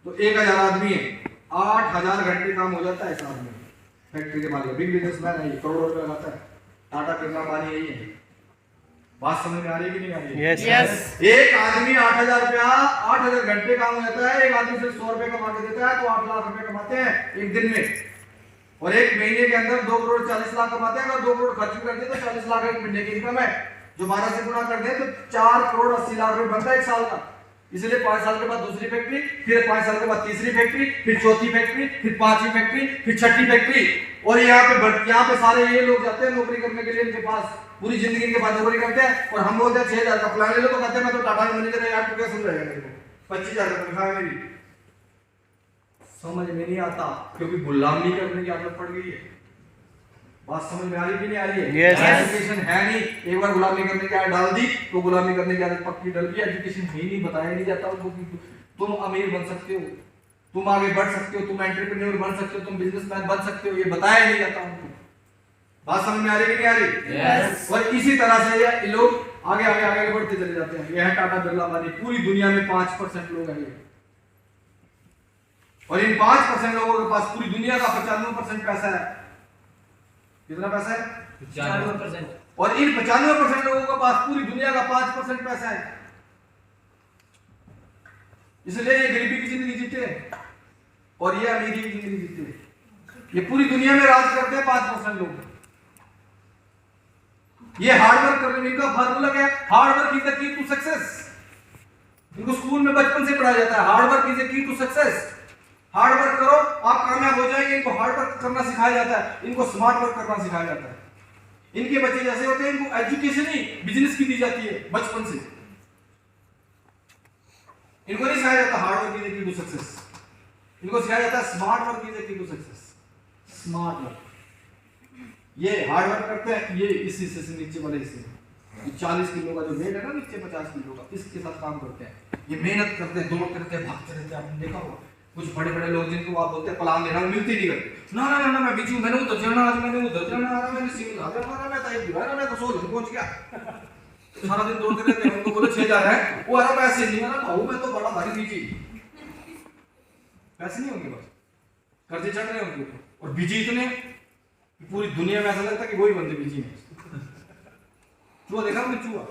तो 1000 आदमी है, 8000 घंटे काम हो जाता है इस आदमी। फैक्ट्री के मालिक बिग बिजनेसमैन है, करोड़ों रुपए लगाता है, टाटा, बिरला, अंबानी यही है। बात समझ में आ रही है कि नहीं आ रही? यस। यस। एक आदमी 8000 रुपया 8000 घंटे काम हो जाता है, एक आदमी सिर्फ 100 रुपए कमा के देता है तो 8 लाख रुपए कमाते हैं एक दिन में। और एक महीने के अंदर 2 करोड़ 40 लाख कमाते हैं। अगर 2 करोड़ खर्च कर दिए तो 40 लाख एक महीने की इनकम है, जो 12 से गुणा कर दे तो 4 करोड़ 80 लाख रुपए बनता है एक साल का। इसलिए 5 साल के बाद दूसरी फैक्ट्री, फिर 5 साल के बाद तीसरी फैक्ट्री, फिर चौथी फैक्ट्री, फिर 5वीं फैक्ट्री, फिर 6ठी फैक्ट्री। और यहाँ पे सारे ये लोग जाते हैं नौकरी करने के लिए, इनके पास पूरी जिंदगी के बाद नौकरी करते हैं। और हम बोलते हैं 6000 का प्लान ले लो, तो कहते हैं मैं तो टाटा में मैनेजर है यार, तू क्या सुन रहेगा मेरे को, 25000 का तनख्वाह है मेरी। समझ में नहीं आता क्योंकि गुलामी करने की आदत पड़ गई है। बात समझ में आ रही कि नहीं आ रही है? Yes. एजुकेशन है नहीं, एक बार गुलामी करने की आदत डाल दी तो गुलामी करने की आदत पक्की डल गई। एजुकेशन ही नहीं, बताया नहीं जाता उनको कि तुम अमीर बन सकते हो, तुम आगे बढ़ सकते हो, तुम एंटरप्रेन्योर बन सकते हो, तुम बिजनेसमैन बन सकते हो, ये बताया नहीं जाता उनको। बात समझ में आ रही कि नहीं आ रही? Yes. और इसी तरह से ये लोग आगे आगे आगे बढ़ते चले जाते हैं। ये है टाटा, बिरला, अंबानी, पूरी दुनिया में 5% लोग हैं ये। और इन 5% लोगों के पास पूरी दुनिया का 95% पैसा है। कितना पैसा है? 95%। और इन 95% लोगों के पास पूरी दुनिया का 5% पैसा है। इसलिए ये गरीबी की जिंदगी जीते हैं और ये अमीरी की जिंदगी जीते हैं। ये पूरी दुनिया में राज करते हैं 5% लोग। ये हार्ड वर्क करने में इनका फार्मूला क्या है? Hard work is the key to success. इनको स्कूल में बचपन से पढ़ाया जाता है, hard work is the key to success. Hard work करो आप कामयाब हो जाएंगे। इनको हार्ड वर्क करना सिखाया जाता है, इनको स्मार्ट वर्क करना सिखाया जाता है। इनके बच्चे जैसे होते हैं, इनको एजुकेशन ही बिजनेस की दी जाती है बचपन से। इनको नहीं सिखाया जाता hard work is equal to success, इनको सिखाया जाता है smart work is equal to success. Smart work, ये हार्ड वर्क करते हैं, ये इस हिस्से से नीचे वाले हिस्से 40 किलो का जो वेट है ना नीचे 50 किलो का, इसके साथ काम करते हैं। ये मेहनत करते हैं, दौड़ते रहते हैं, भागते रहते हैं। आपने देखा होगा कुछ बड़े बड़े लोग जिनको आप बोलते हैं पलान देना, वो मिलती नहीं करते। ना ना ना मैं बिजू, मैंने उधर जाना, आज मैंने उधर जाना, आज मैंने सिविल आगे मारा, मैं ताई दिवारा, मैं तो 100 दिन पहुंच गया। सारा दिन दौड़ते रहते हैं, उनको बोले 6000 है, वो अरे पैसे नहीं, मैं भाऊ मैं तो बड़ा भारी बिजी, पैसे नहीं होंगे, बस कर्जे चढ़ रहे हैं उनके ऊपर, और बिजी इतने पूरी दुनिया में ऐसा लगता है कि वही बंदे बिजी हैं। चूहा देखा आपने? चूहा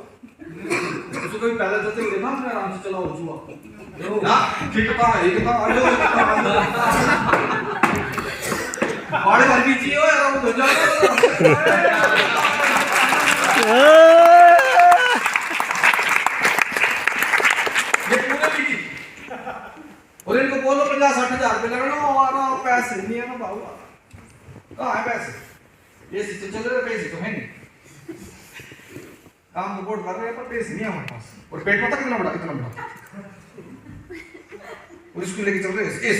उसको कभी पैदल चलते हुए देखा आपने? आराम से चला हो चूहा ना, ठीक था एक था आलो बड़े भर बिजी हो यार, वो जा ये पूरे बिजी। और इनको बोलो 50-60 हजार रुपये लगना, और पैसे नहीं है ना बाबू, कहाँ है पैसे? ये सिस्टम चल रहा है, पैसे तो है नहीं, काम रिपोर्ट कर रहे हैं पर पैसे नहीं है हमारे पास। और पेट पता कितना बड़ा, कितना बड़ा, और इसको लेके चल रहे हैं इस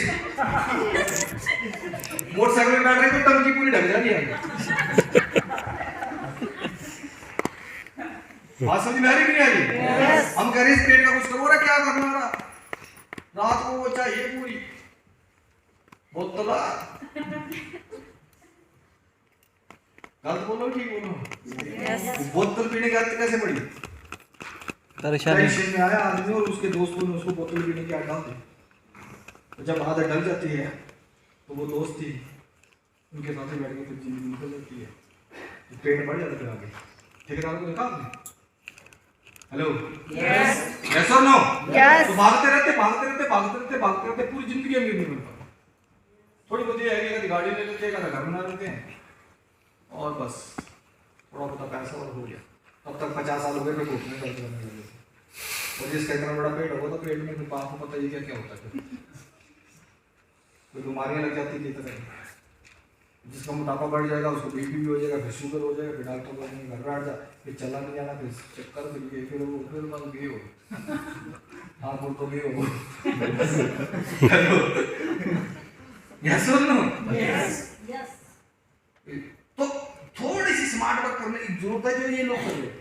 मोटरसाइकिल में बैठ रहे हैं तो टंकी पूरी ढक जाती है। बात समझ में आ रही कि नहीं आ रही? हम कह रहे हैं इस पेट का कुछ करो, क्या करना रहा, रात को वो चाहिए पूरी बोतल। गलत बोलो ठीक बोलो? बोतल पीने की आदत कैसे पड़ी? टेंशन में आया आदमी और उसके दोस्तों ने उसको बोतल पीने की आदत डाल दी। तो जब आदत डल जाती है तो वो दोस्त थी, उनके साथ बैठ के फिर जिंदगी निकल जाती है, तो पेट बढ़ जाता है आगे। ठेकेदार को देखा आपने? हेलो, यस और नो? तो भागते रहते पूरी जिंदगी हम नहीं मिलता। थोड़ी बहुत ये है कि गाड़ी ले लेते हैं, घर बना लेते हैं, और बस थोड़ा बहुत पैसा और हो गया। तब तक 50 साल हो गए, फिर घुटने दर्द करने लगे। और जिसका इतना बड़ा पेट होगा तो पेट में फिर आपको पता ही क्या क्या होता है, कोई बीमारियां लग जाती है तरह। जिसका मोटापा बढ़ जाएगा उसको बीपी भी हो जाएगा, फिर शुगर हो जाएगा, फिर डॉक्टर को घर बैठ जा, फिर चला नहीं जाना, फिर चक्कर फिर ये, फिर वो, फिर बस ये हो, हाँ बोल तो ये हो। यस और नो? तो थोड़ी सी स्मार्ट वर्क करने की जरूरत है, जो ये लोग कर रहे हैं।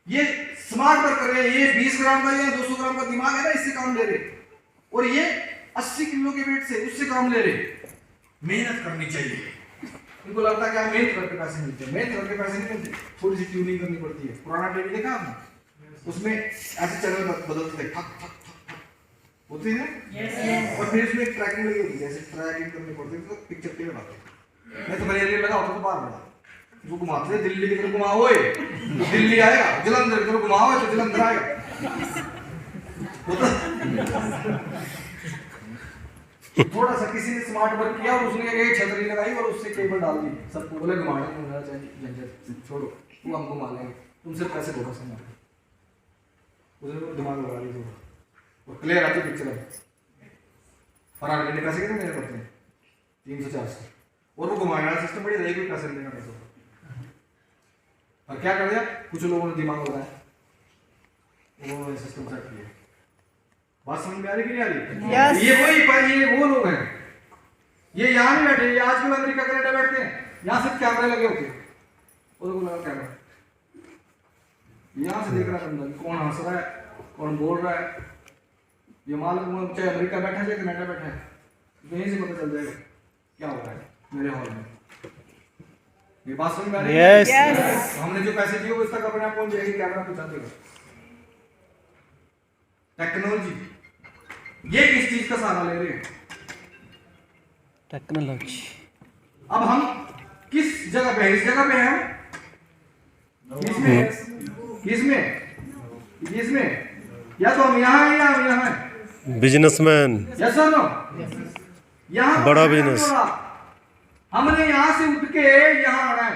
ये स्मार्ट वर्क कर रहे हैं, ये 20 ग्राम का या 200 ग्राम का दिमाग है ना, इससे काम ले रहे, और ये 80 किलो के वेट से उससे काम ले रहे। मेहनत करनी चाहिए। इनको लगता है कि मेहनत करके पैसे मिलते हैं, मेहनत करके पैसे नहीं मिलते, थोड़ी सी ट्यूनिंग करनी पड़ती है। पुराना टीवी देखा आपने? उसमें ऐसे चैनल बदलते थे, ठक ठक ठक होती है, और फिर उसमें ट्रैकिंग लगी होती है, जैसे ट्रैकिंग करनी पड़ती है, तो पिक्चर पे लगाते। मैं तो मेरे लगा होता तो बार बड़ा जो घुमाते थे, दिल्ली की तरफ घुमाओ तो दिल्ली आएगा, जलंधर की तरफ घुमाओ तो जलंधर आएगा। थोड़ा सा किसी ने स्मार्ट वर्क किया और उसने एक छतरी लगाई और उससे केबल डाल दी, सबको बोले घुमाने को होना चाहिए, झंझट छोड़ो, तू हमको घुमा लेंगे, तुमसे पैसे थोड़ा सा मार, उसने दिमाग लगा ली थोड़ा, और क्लियर आती पिक्चर है। फरार करने पैसे कितने देने पड़ते हैं? 300-400, और वो घुमाने वाला सिस्टम बढ़िया, एक भी पैसे नहीं देना पैसा। और क्या कर दिया कुछ लोगों ने दिमाग लगाया, उन्होंने सिस्टम सेट किया। बात समझ में आ रही कि नहीं आ रही? yes. ये वो लोग हैं, ये यहाँ नहीं बैठे, ये आजकल अमेरिका कनाडा बैठते हैं, यहाँ सिर्फ कैमरे लगे होते हैं, उनको लगा कैमरा, यहाँ से देख रहा है कौन हंस रहा है, कौन बोल रहा है, ये मालूम चाहे अमेरिका बैठा है चाहे कनाडा बैठा है, तो यहीं से पता चल जाएगा क्या हो रहा है मेरे हॉल में। ये बात समझ में आ रही है? yes. हमने जो पैसे दिए वो इस तक अपने आप पहुंच जाएगी, कैमरा पहुंचा देगा। टेक्नोलॉजी, ये किस चीज का सहारा ले रहे हैं? टेक्नोलॉजी। अब हम किस जगह पे हैं? इस जगह पे हैं किसमें या तो हम यहाँ हैं या हम यहाँ हैं। बिजनेसमैन, यस और नो? यहाँ बड़ा बिजनेस, हमने यहाँ से उठ के यहाँ आना है,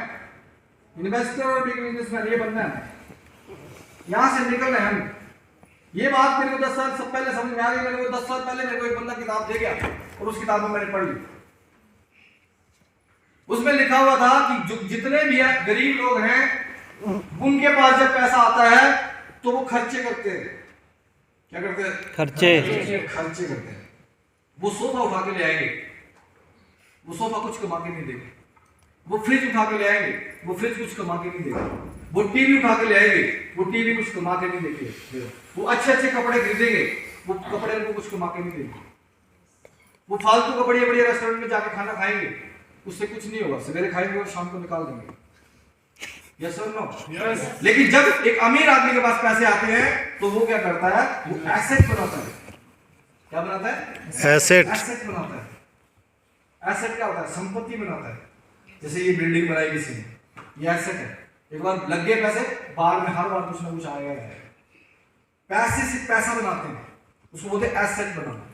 इन्वेस्टर और बिग बिजनेसमैन ये बनना है, यहाँ से निकल रहे हैं हम। ये बात मेरे को 10 साल सब पहले समझ में आ गई। मेरे को 10 साल पहले मेरे को एक बंदा किताब दे गया और उस किताब में मैंने पढ़ ली। उसमें लिखा हुआ था कि जितने भी गरीब लोग हैं उनके पास जब पैसा आता है तो वो खर्चे करते हैं, क्या करते हैं? खर्चे। खर्चे करते हैं। वो सोफा उठा के ले आएंगे, वो सोफा कुछ कमा के नहीं देगा। वो फ्रिज उठा के ले आएंगे, वो फ्रिज कुछ कमा के नहीं देगा। वो टीवी उठा के ले आएंगे, वो टीवी कुछ कमा के नहीं देंगे। वो अच्छे अच्छे कपड़े खरीदेंगे, वो कपड़े उनको कुछ कमा के नहीं देंगे। वो फालतू का बढ़िया बढ़िया रेस्टोरेंट में जाके खाना खाएंगे, उससे कुछ नहीं होगा। सवेरे खाएंगे और शाम को निकाल देंगे। यस और नो? यस। लेकिन जब एक अमीर आदमी के पास पैसे आते हैं तो वो क्या करता है? वो एसेट बनाता है। क्या बनाता है? एसेट। एसेट बनाता है। एसेट क्या होता है? संपत्ति बनाता है। जैसे ये बिल्डिंग बनाई किसी ने, ये एसेट है। एक बार लग गए पैसे, बाद में हर बार कुछ ना कुछ आएगा। पैसे से पैसा बनाते हैं, उसको बोलते हैं एसेट बनाना।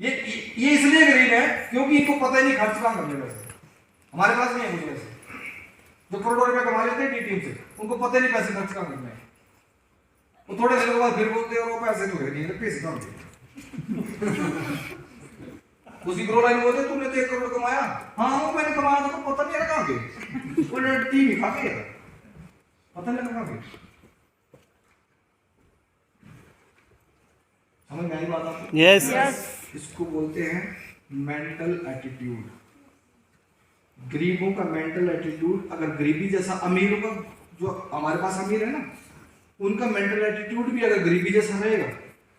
ये इसलिए गरीब है क्योंकि इनको पता ही नहीं खर्च कहाँ करने वैसे। हमारे पास नहीं है मुझे वैसे, जो करोड़ों रुपए कमा लेते हैं टीम से, उनको पता ही नहीं पैसे खर्च कहाँ करने हैं। वो थोड़े दिनों के बाद फिर बोलते हैं वो पैसे तो है नहीं, पैसे कहाँ गए। उसी करोड़ लाइन बोलते तुमने तो 1 करोड़ कमाया। हाँ वो मैंने कमाया था, तो पता नहीं लगा के वो टीवी खा के पता नहीं लगा के। समझ में आई बात आपको? यस। इसको बोलते हैं मेंटल एटीट्यूड। गरीबों का मेंटल एटीट्यूड, अगर गरीबी जैसा अमीरों का, जो हमारे पास अमीर है ना, उनका मेंटल एटीट्यूड भी अगर गरीबी जैसा रहेगा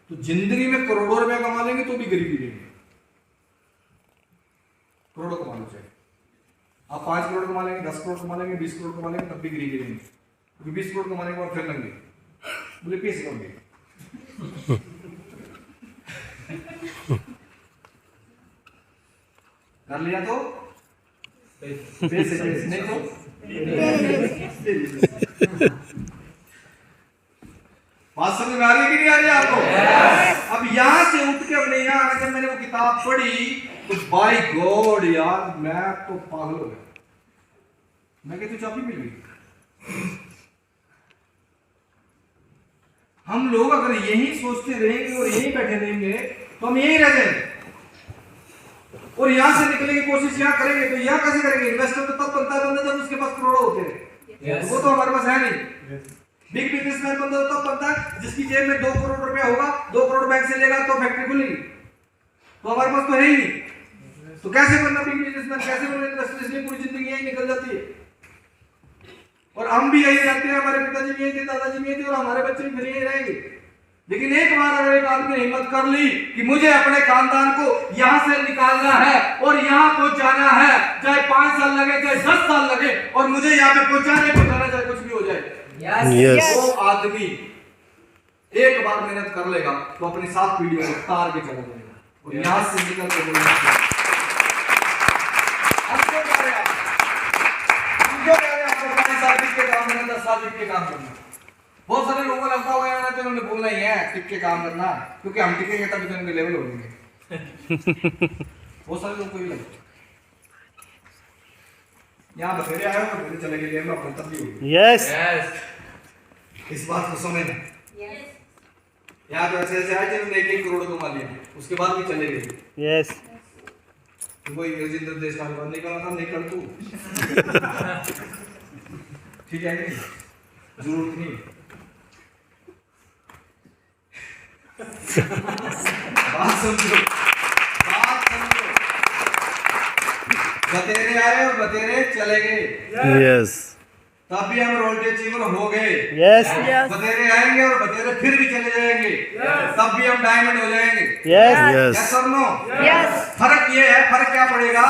तो जिंदगी में करोड़ों रुपए कमा लेंगे तो भी गरीबी रहेगी। करोड़ों कमा लो चाहे आप 5 करोड़ कमा लेंगे, 10 करोड़ कमा लेंगे, 20 करोड़ कमा लेंगे, तब भी गरीबी रहेंगे। क्योंकि 20 करोड़ कमाने के बाद फिर लेंगे, बोले पैसे कम गए। कर लिया तो पैसे नहीं तो बात समझ में आ रही है कि नहीं आ रही आपको? अब यहां से उठ के अपने यहाँ आके जब मैंने वो किताब पढ़ी तो बाय गॉड यार मैं तो पागल हो गया। मैं कहती चाबी मिल गई। हम लोग अगर यही सोचते रहेंगे और यही बैठे रहेंगे तो हम यही रह जाएंगे, और यहां से निकलने की कोशिश यहाँ करेंगे तो यहाँ कैसे करेंगे? इन्वेस्टर तो तब बनता है बंदा जब उसके पास करोड़ों होते हैं। वो तो हमारे पास है नहीं। बिग बिजनेसमैन बंदा तब बनता है जिसकी जेब में 2 करोड़ रुपया होगा, 2 करोड़ बैंक से लेगा तो फैक्ट्री खुलेगी। तो हमारे पास तो है ही नहीं, तो कैसे बनना बिग बिजनेसमैन, कैसे बनना इन्वेस्टर? इसलिए पूरी जिंदगी यही निकल जाती है। और हम भी यही रहते हैं, हमारे पिताजी भी यही थे, दादाजी भी यही थे, और हमारे बच्चे भी फिर यही रहेंगे। लेकिन एक बार अगर एक आदमी ने हिम्मत कर ली कि मुझे अपने खानदान को यहां से निकालना है और यहां पहुंचाना है, चाहे 5 साल लगे, चाहे 10 साल लगे, और मुझे यहां पे पहुंचाना चाहे कुछ भी हो जाए, वो आदमी एक बार मेहनत कर लेगा तो अपनी 7 पीढ़ियों को तार के चला जाएगा और यहां से निकल के बोलेगा के काम करना, 10 साल के काम करना। बहुत सारे लोगों को लगता होगा यार तो उन्होंने बोलना ही है टिक के काम करना, क्योंकि हम टिकेंगे तभी तो उनके लेवल हो जाएंगे। बहुत सारे लोग को ये लगता है। यहाँ बतेरे आए हो तो चले गए में अपने तब भी होगी। यस। इस बात को समझना। यहाँ तो ऐसे ऐसे आए जिन्होंने 1 करोड़ कमा लिया, उसके बाद भी चले गए। यस। कोई राजेंद्र देश का नहीं करना था, नहीं कर तू। ठीक है नहीं, जरूरत नहीं। बात समझो, बात समझो। बतेरे आए और बतेरे चले गए। यस। तब भी हम रोल्टी अचीवर हो गए। यस। बतेरे आएंगे और बतेरे फिर भी चले जाएंगे, तब भी हम डायमंड हो जाएंगे। यस। यस। यस और नो? यस। फर्क ये है, फर्क क्या पड़ेगा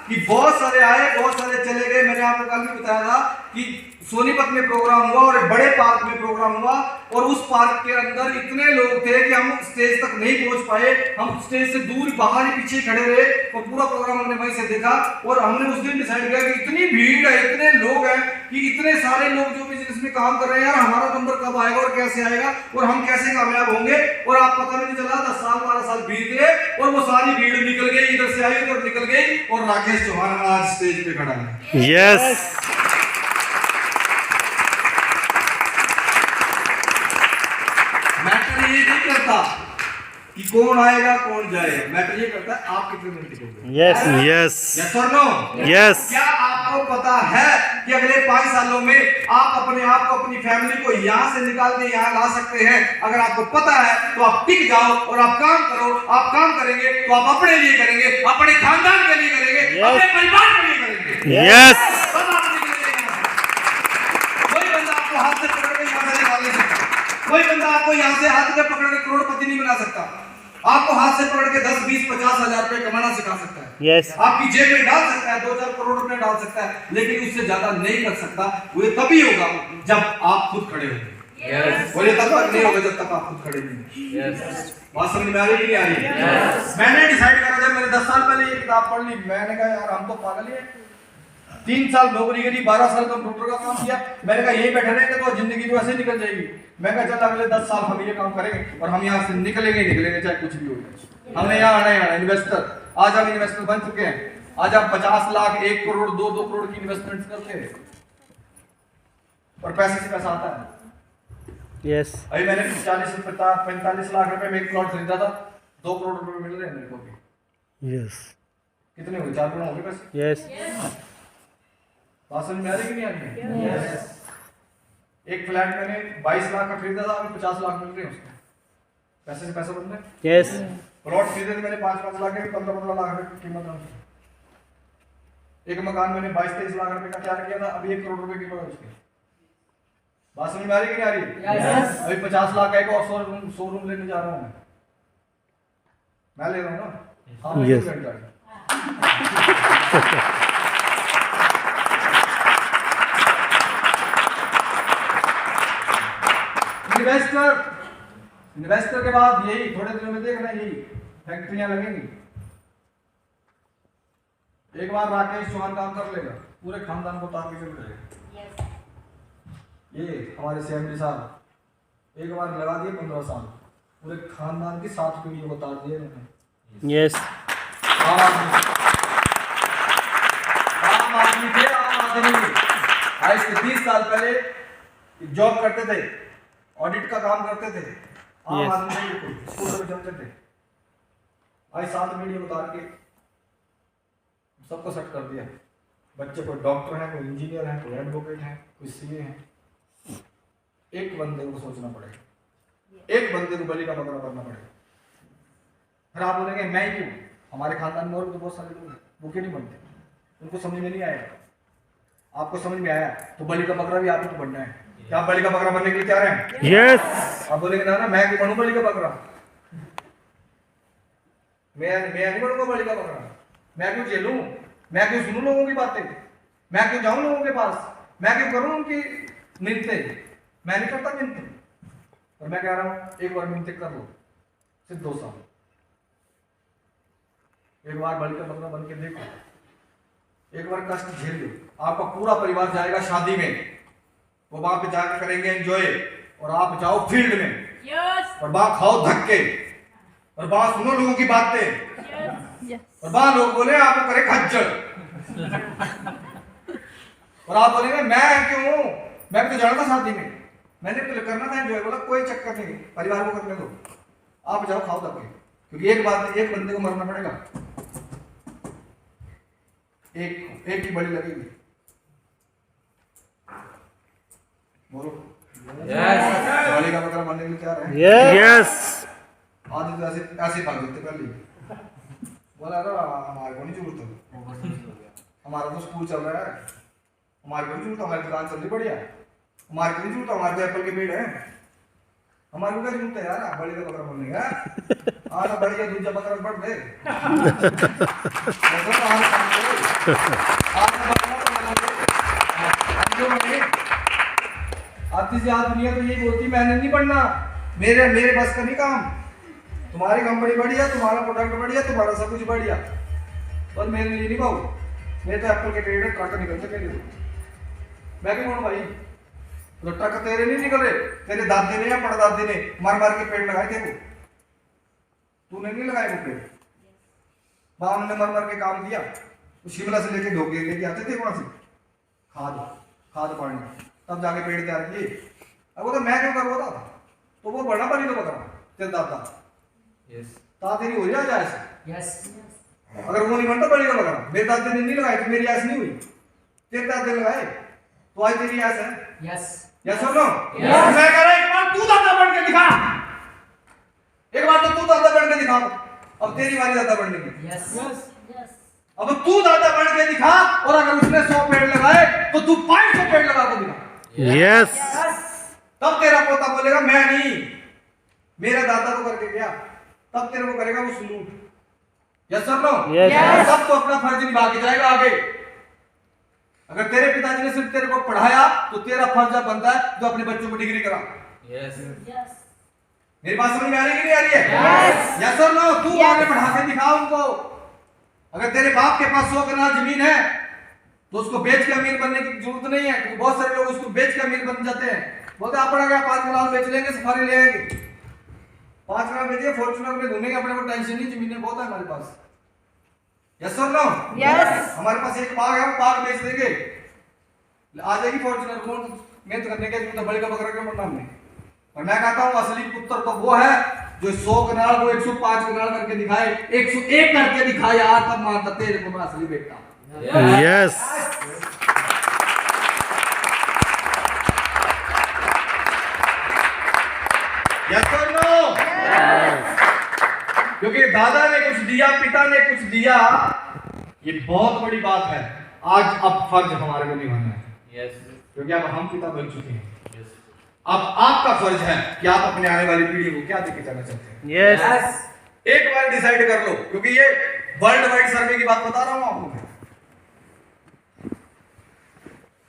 कि बहुत सारे आए, बहुत सारे चले गए। मैंने आपको कल भी बताया था कि सोनीपत में प्रोग्राम हुआ और एक बड़े पार्क में प्रोग्राम हुआ, और उस पार्क के अंदर इतने लोग थे कि हम स्टेज तक नहीं पहुंच पाए। हम स्टेज से दूर बाहर ही पीछे खड़े रहे और पूरा प्रोग्राम हमने वहीं से देखा। और हमने उस दिन डिसाइड किया कि इतनी भीड़ है, इतने लोग हैं कि इतने सारे लोग जो बिजनेस में काम कर रहे हैं, यार हमारा नंबर कब आएगा और कैसे आएगा और हम कैसे कामयाब होंगे। और आप पता नहीं चला 10 साल 12 साल बीत गए और वो सारी भीड़ निकल गई, इधर से आई उधर निकल गई, और राकेश चौहान आज स्टेज पे खड़ा है। यस। मैटर ये नहीं करता कि कौन आएगा कौन जाएगा, मैटर ये करता है आप कितने दिन टिकोगे। यस यस यस और नो? यस क्या आपको पता है कि अगले 5 सालों में आप अपने आप को, अपनी फैमिली को यहाँ से निकाल के यहाँ ला सकते हैं? अगर आपको पता है तो आप टिक जाओ और आप काम करो। आप काम करेंगे तो आप अपने लिए करेंगे, अपने खानदान के लिए करेंगे, अपने परिवार के लिए करेंगे। यस तब आप निकलेंगे। कोई बंदा आपको हाथ से पकड़ के यहाँ से निकाल नहीं सकता। कोई बंदा आपको यहाँ से हाथ से पकड़ के करोड़पति नहीं बना सकता। आपको हाथ से पकड़ के 10, 20, 50 हजार रुपए कमाना सिखा सकता है। यस आपकी जेब में डाल सकता है, 2-4 करोड़ रुपए डाल सकता है, लेकिन उससे ज्यादा नहीं कर सकता। वो तभी होगा जब आप खुद खड़े होंगे। और ये तब तक नहीं होगा जब तक आप खुद खड़े नहीं होंगे। बात समझ में आ रही है कि नहीं आ रही? मैंने डिसाइड करा, जब मैंने 10 साल पहले ये किताब पढ़ ली, मैंने कहा यार हम तो पागल ही हैं। 3 साल नौकरी करी, 12 साल कंप्यूटर का काम किया। मैंने कहा यही बैठे रहेंगे तो जिंदगी तो ऐसे निकल जाएगी। मैं कहा चल अगले 10 साल हम ये काम करेंगे और हम यहाँ से निकलेंगे चाहे कुछ भी हो जाए। हमने यहाँ आना ही आना। इन्वेस्टर, आज हम इन्वेस्टर बन चुके हैं। आज आप 50 लाख, 1 करोड़, 2 करोड़ की इन्वेस्टमेंट करते हैं और पैसे से पैसा आता है। यस अभी मैंने 45 लाख रुपए में एक प्लॉट खरीदा था, 2 करोड़ रुपए मिल रहे हैं मेरे को भी। यस कितने हो गए? 4 करोड़ हो गए पैसे। यस बात समझ में आ रही कि नहीं आ रही? यस। एक फ्लैट मैंने 22 लाख का खरीदा था, अभी 50 लाख मिल रहे हैं उसको। पैसे से पैसा बन रहा है। यस प्लॉट खरीदे थे मैंने 5-5 लाख के, 15-15 लाख रुपए की कीमत है। एक मकान मैंने 22-23 लाख रुपए का तैयार किया था, अभी 1 करोड़ रुपए की कीमत है उसकी। बात समझ में आ रही कि नहीं आ रही? यस। अभी 50 लाख का एक और शोरूम लेने जा रहा हूँ मैं ले रहा हूँ ना। हाँ Yes. इन्वेस्टर के बाद यही थोड़े दिनों में देखना, यही फैक्ट्रियां लगेंगी। एक बार राकेश चौहान काम कर लेगा, पूरे खानदान को तार के चल जाएगा। ये हमारे सीएमडी साहब एक बार लगा दिए 15 साल, पूरे खानदान की 7 पीढ़ियों को तार दिए उन्होंने। यस आम आदमी थे, आम आदमी। आज से 30 साल पहले जॉब करते थे, ऑडिट का काम करते थे, आम आदमी नहीं, स्कूलों में चलते थे। आज 7 मीडिया उतार के सबको सेट कर दिया। बच्चे कोई डॉक्टर है, कोई इंजीनियर है, कोई एडवोकेट है, कोई सीए है। एक बंदे को सोचना पड़ेगा, एक बंदे को बलि का बकरा करना पड़ेगा। फिर आप बोलेंगे मैं ही क्यों? हमारे खानदान में और तो बहुत सारे लोग हैं, वो क्यों नहीं बनते? उनको समझ में नहीं आएगा। आपको समझ में आया तो बलि का बकरा भी आपको तो बनना है। क्या आप बलि का बकरा बनने के लिए तैयार हैं? यस आप बोलेंगे ना मैं क्यों बनूं बलि का बकरा? मैं नहीं बनूंगा बलि का बकरा। मैं क्यों झेलूं? मैं क्यों सुनूं लोगों की बातें? मैं क्यों जाऊं लोगों के पास? मैं क्यों करूं उनकी मिन्नतें? मैं नहीं करता मिन्नतें। और मैं कह रहा हूं एक बार मिन्नतें कर लो, सिर्फ 2 साल। एक बार बलि का बकरा बन के देखो, एक बार कष्ट झेल लो। आपका पूरा परिवार जाएगा शादी में, वो वहां पे जाकर करेंगे एंजॉय, और आप जाओ फील्ड में और वहां खाओ धक्के और वहां सुनो लोगों की बातें और वहां लोग बोले आपको करे खच्चर और आप बोलेंगे मैं क्यों? मैं तो जाना था शादी में, मैंने तो करना था एंजॉय। बोला कोई चक्कर नहीं, परिवार को करने दो, आप जाओ खाओ धक्के, क्योंकि एक बात है, एक बंदे को मरना पड़ेगा। एक की बड़ी लगेगी। बोलो बलि का बकरा बनने के लिए तैयार है? यस आदमी तो ऐसे भाग देते पहले। बोला अरे हमारे को नहीं जरूरत, हमारा तो स्कूल चल रहा है, हमारे को नहीं जरूरत, हमारी दुकान चल रही बढ़िया, हमारे को नहीं जरूरत, हमारे तो एप्पल के पेड़ है, हमारे को क्या जरूरत है यार बलि का बकरा बनने का? आना बढ़िया दूसरा बकरा बढ़ दे। आती से आज दुनिया तो यही बोलती मैंने नहीं पढ़ना, मेरे बस का नहीं काम। तुम्हारी कंपनी बढ़िया, तुम्हारा प्रोडक्ट बढ़िया, तुम्हारा सब कुछ बढ़िया, और मेरे लिए नहीं पाऊ। मेरे तो एप्पल के पेड़ ट्रक निकलते मेरे लिए, मैं क्यों भाई? तो ट्रक तेरे नहीं निकल रहे, तेरे दादे ने या परदादे ने मार मार के पेड़ लगाए थे, वो तूने नहीं लगाए वो पेड़। वहां उन्होंने मर मर के काम किया, तो शिमला से लेके ढोके लेके आते थे वहां से खाद पानी, तब जाके पेड़ तैयार किए। अब वो तो मैं क्यों कर रहा था, तो वो बड़ा बलि का बकरा तेरे दादा, ता तेरी हो जाए ऐसा। यस अगर वो नहीं बनता बड़ी लगा, मेरे दादे ने नहीं लगाई तो मेरी ऐस नहीं हुई, तेरे दादे लगाए तो आज तेरी ऐस है। यस यस और नो? मैं कह रहा एक बार तू दादा बन के दिखा, एक बार तो तू दादा बन के दिखा, अब तेरी वाली दादा बनने की। यस यस अब तू दादा बन के दिखा, और अगर उसने 100 पेड़ लगाए तो तू 500 पेड़ लगा के दिखा। यस तब तेरा पोता बोलेगा मैं नहीं, मेरा दादा तो करके गया, तब तेरे को करेगा वो सलूट। यस और नो? Yes. सब तो अपना फर्ज निभा के जाएगा आगे। अगर तेरे पिताजी ने सिर्फ तेरे को पढ़ाया तो तेरा फर्ज बनता है जो अपने बच्चों को डिग्री करा। मेरी बात समझ में आ रही है कि नहीं आ रही है? यस और नो? तू आगे बढ़ा के दिखा उनको। अगर तेरे बाप के पास 100 कनाल जमीन है तो उसको बेच के अमीर बनने की जरूरत नहीं है, क्योंकि बहुत सारे लोग उसको बेच के अमीर बन जाते हैं। बोलते आप पढ़ा गया 5 कनाल बेच लेंगे, सफारी ले आएंगे, 5 कनाल बेचिए, फॉर्च्यूनर में घूमेंगे, अपने को टेंशन नहीं, जमीनें बहुत है हमारे पास। यस और नो? यस हमारे पास एक बाग है, बाग बेच देंगे, आ जाएगी फॉर्च्यूनर, कौन मेहनत करने के तो बड़ी का बकरा के मरना हमने। और मैं कहता हूं असली पुत्र तो वो है जो 100 कनाल को 105 कनाल करके दिखाए, 101 करके दिखाए, यार तब मानता तेरे को मैं असली बेटा। यस यस और नो? क्योंकि दादा ने कुछ दिया, पिता ने कुछ दिया, ये बहुत बड़ी बात है। आज अब फर्ज हमारे को निभाना है, क्योंकि अब हम पिता बन चुके हैं। अब आपका फर्ज है कि आप अपने आने वाली पीढ़ी को क्या देके जाना चाहते हैं। यस एक बार डिसाइड कर लो, क्योंकि ये वर्ल्ड वाइड सर्वे की बात बता रहा हूं आपको।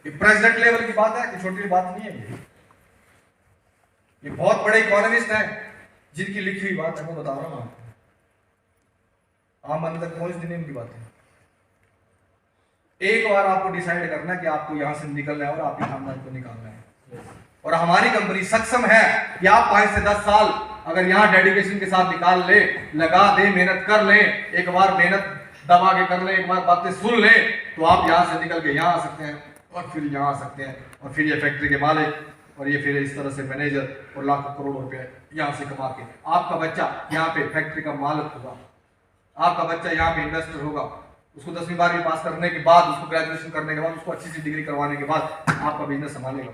ये प्रेसिडेंट लेवल की बात है कि छोटी बात नहीं है। ये बहुत बड़े इकोनॉमिस्ट हैं जिनकी लिखी हुई बात है, मैं बता रहा हूं आपको। आम बंदे तक पहुंच देने इनकी बात है। एक बार आपको डिसाइड करना कि आपको यहां से निकलना है और आपके खानदान को निकालना है। और हमारी कंपनी सक्षम है कि आप 5 से 10 साल अगर यहाँ डेडिकेशन के साथ निकाल ले, लगा दे, मेहनत कर ले, एक बार मेहनत दबा के कर ले, एक बार बातें सुन ले, तो आप यहाँ से निकल के यहाँ आ सकते हैं, और फिर यहाँ आ सकते हैं, और फिर ये फैक्ट्री के मालिक, और ये फिर इस तरह से मैनेजर, और लाखों करोड़ों रुपए यहाँ से कमा के आपका बच्चा यहाँ पे फैक्ट्री का मालिक होगा, आपका बच्चा यहाँ पे इन्वेस्टर होगा। उसको 10वीं 12वीं पास करने के बाद, उसको ग्रेजुएशन करने के बाद, उसको अच्छी सी डिग्री करवाने के बाद आपका बिजनेस संभालेगा।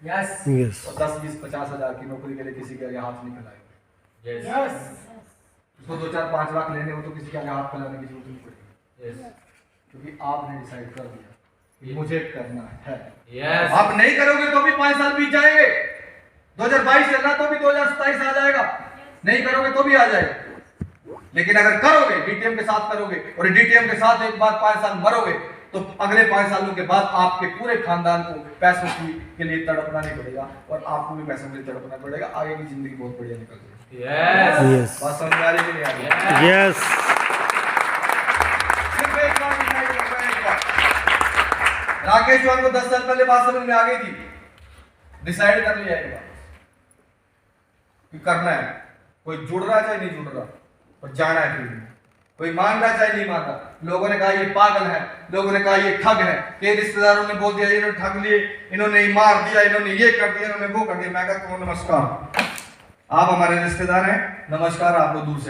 यस यस और 10, 20, 50 हजार की नौकरी के लिए किसी के आगे हाथ नहीं फैलाएगा। यस उसको 2, 4, 5 लाख लेने हो तो किसी के आगे हाथ फैलाने की जरूरत नहीं पड़ेगी, क्योंकि आपने डिसाइड कर दिया कि मुझे करना है। आप नहीं करोगे तो भी 5 साल बीत जाएंगे, 2022 चलना तो भी 2027 आ जाएगा, नहीं करोगे तो भी आ जाएगा। लेकिन अगर करोगे, डीटीएम के साथ करोगे, और डीटीएम के साथ एक बार 5 साल मरोगे, तो अगले 5 सालों के बाद आपके पूरे खानदान को पैसों के लिए तड़पना नहीं पड़ेगा, और आपको भी पैसों के लिए तड़पना पड़ेगा। आगे की जिंदगी बहुत बढ़िया निकल जाएगी। यस बात समझ में आ रही है कि नहीं आ रही है? यस सिर्फ एक बार डिसाइड करना है, एक बार। राकेश चौहान को 10 साल पहले बात समझ में आ गई थी, डिसाइड कर लिया एक बार कि करना है। कोई जुड़ रहा चाहे नहीं जुड़ रहा, और जाना है फिर। कोई मान रहा चाहे नहीं मान रहा। लोगों ने कहा ये पागल है, लोगों ने कहा ये ठग है, कई रिश्तेदारों ने बोल दिया इन्होंने ठग लिए, इन्होंने मार दिया, इन्होंने ये कर दिया, इन्होंने वो कर दिया। मैं कहता हूं नमस्कार, आप हमारे रिश्तेदार हैं, नमस्कार आपको दूर से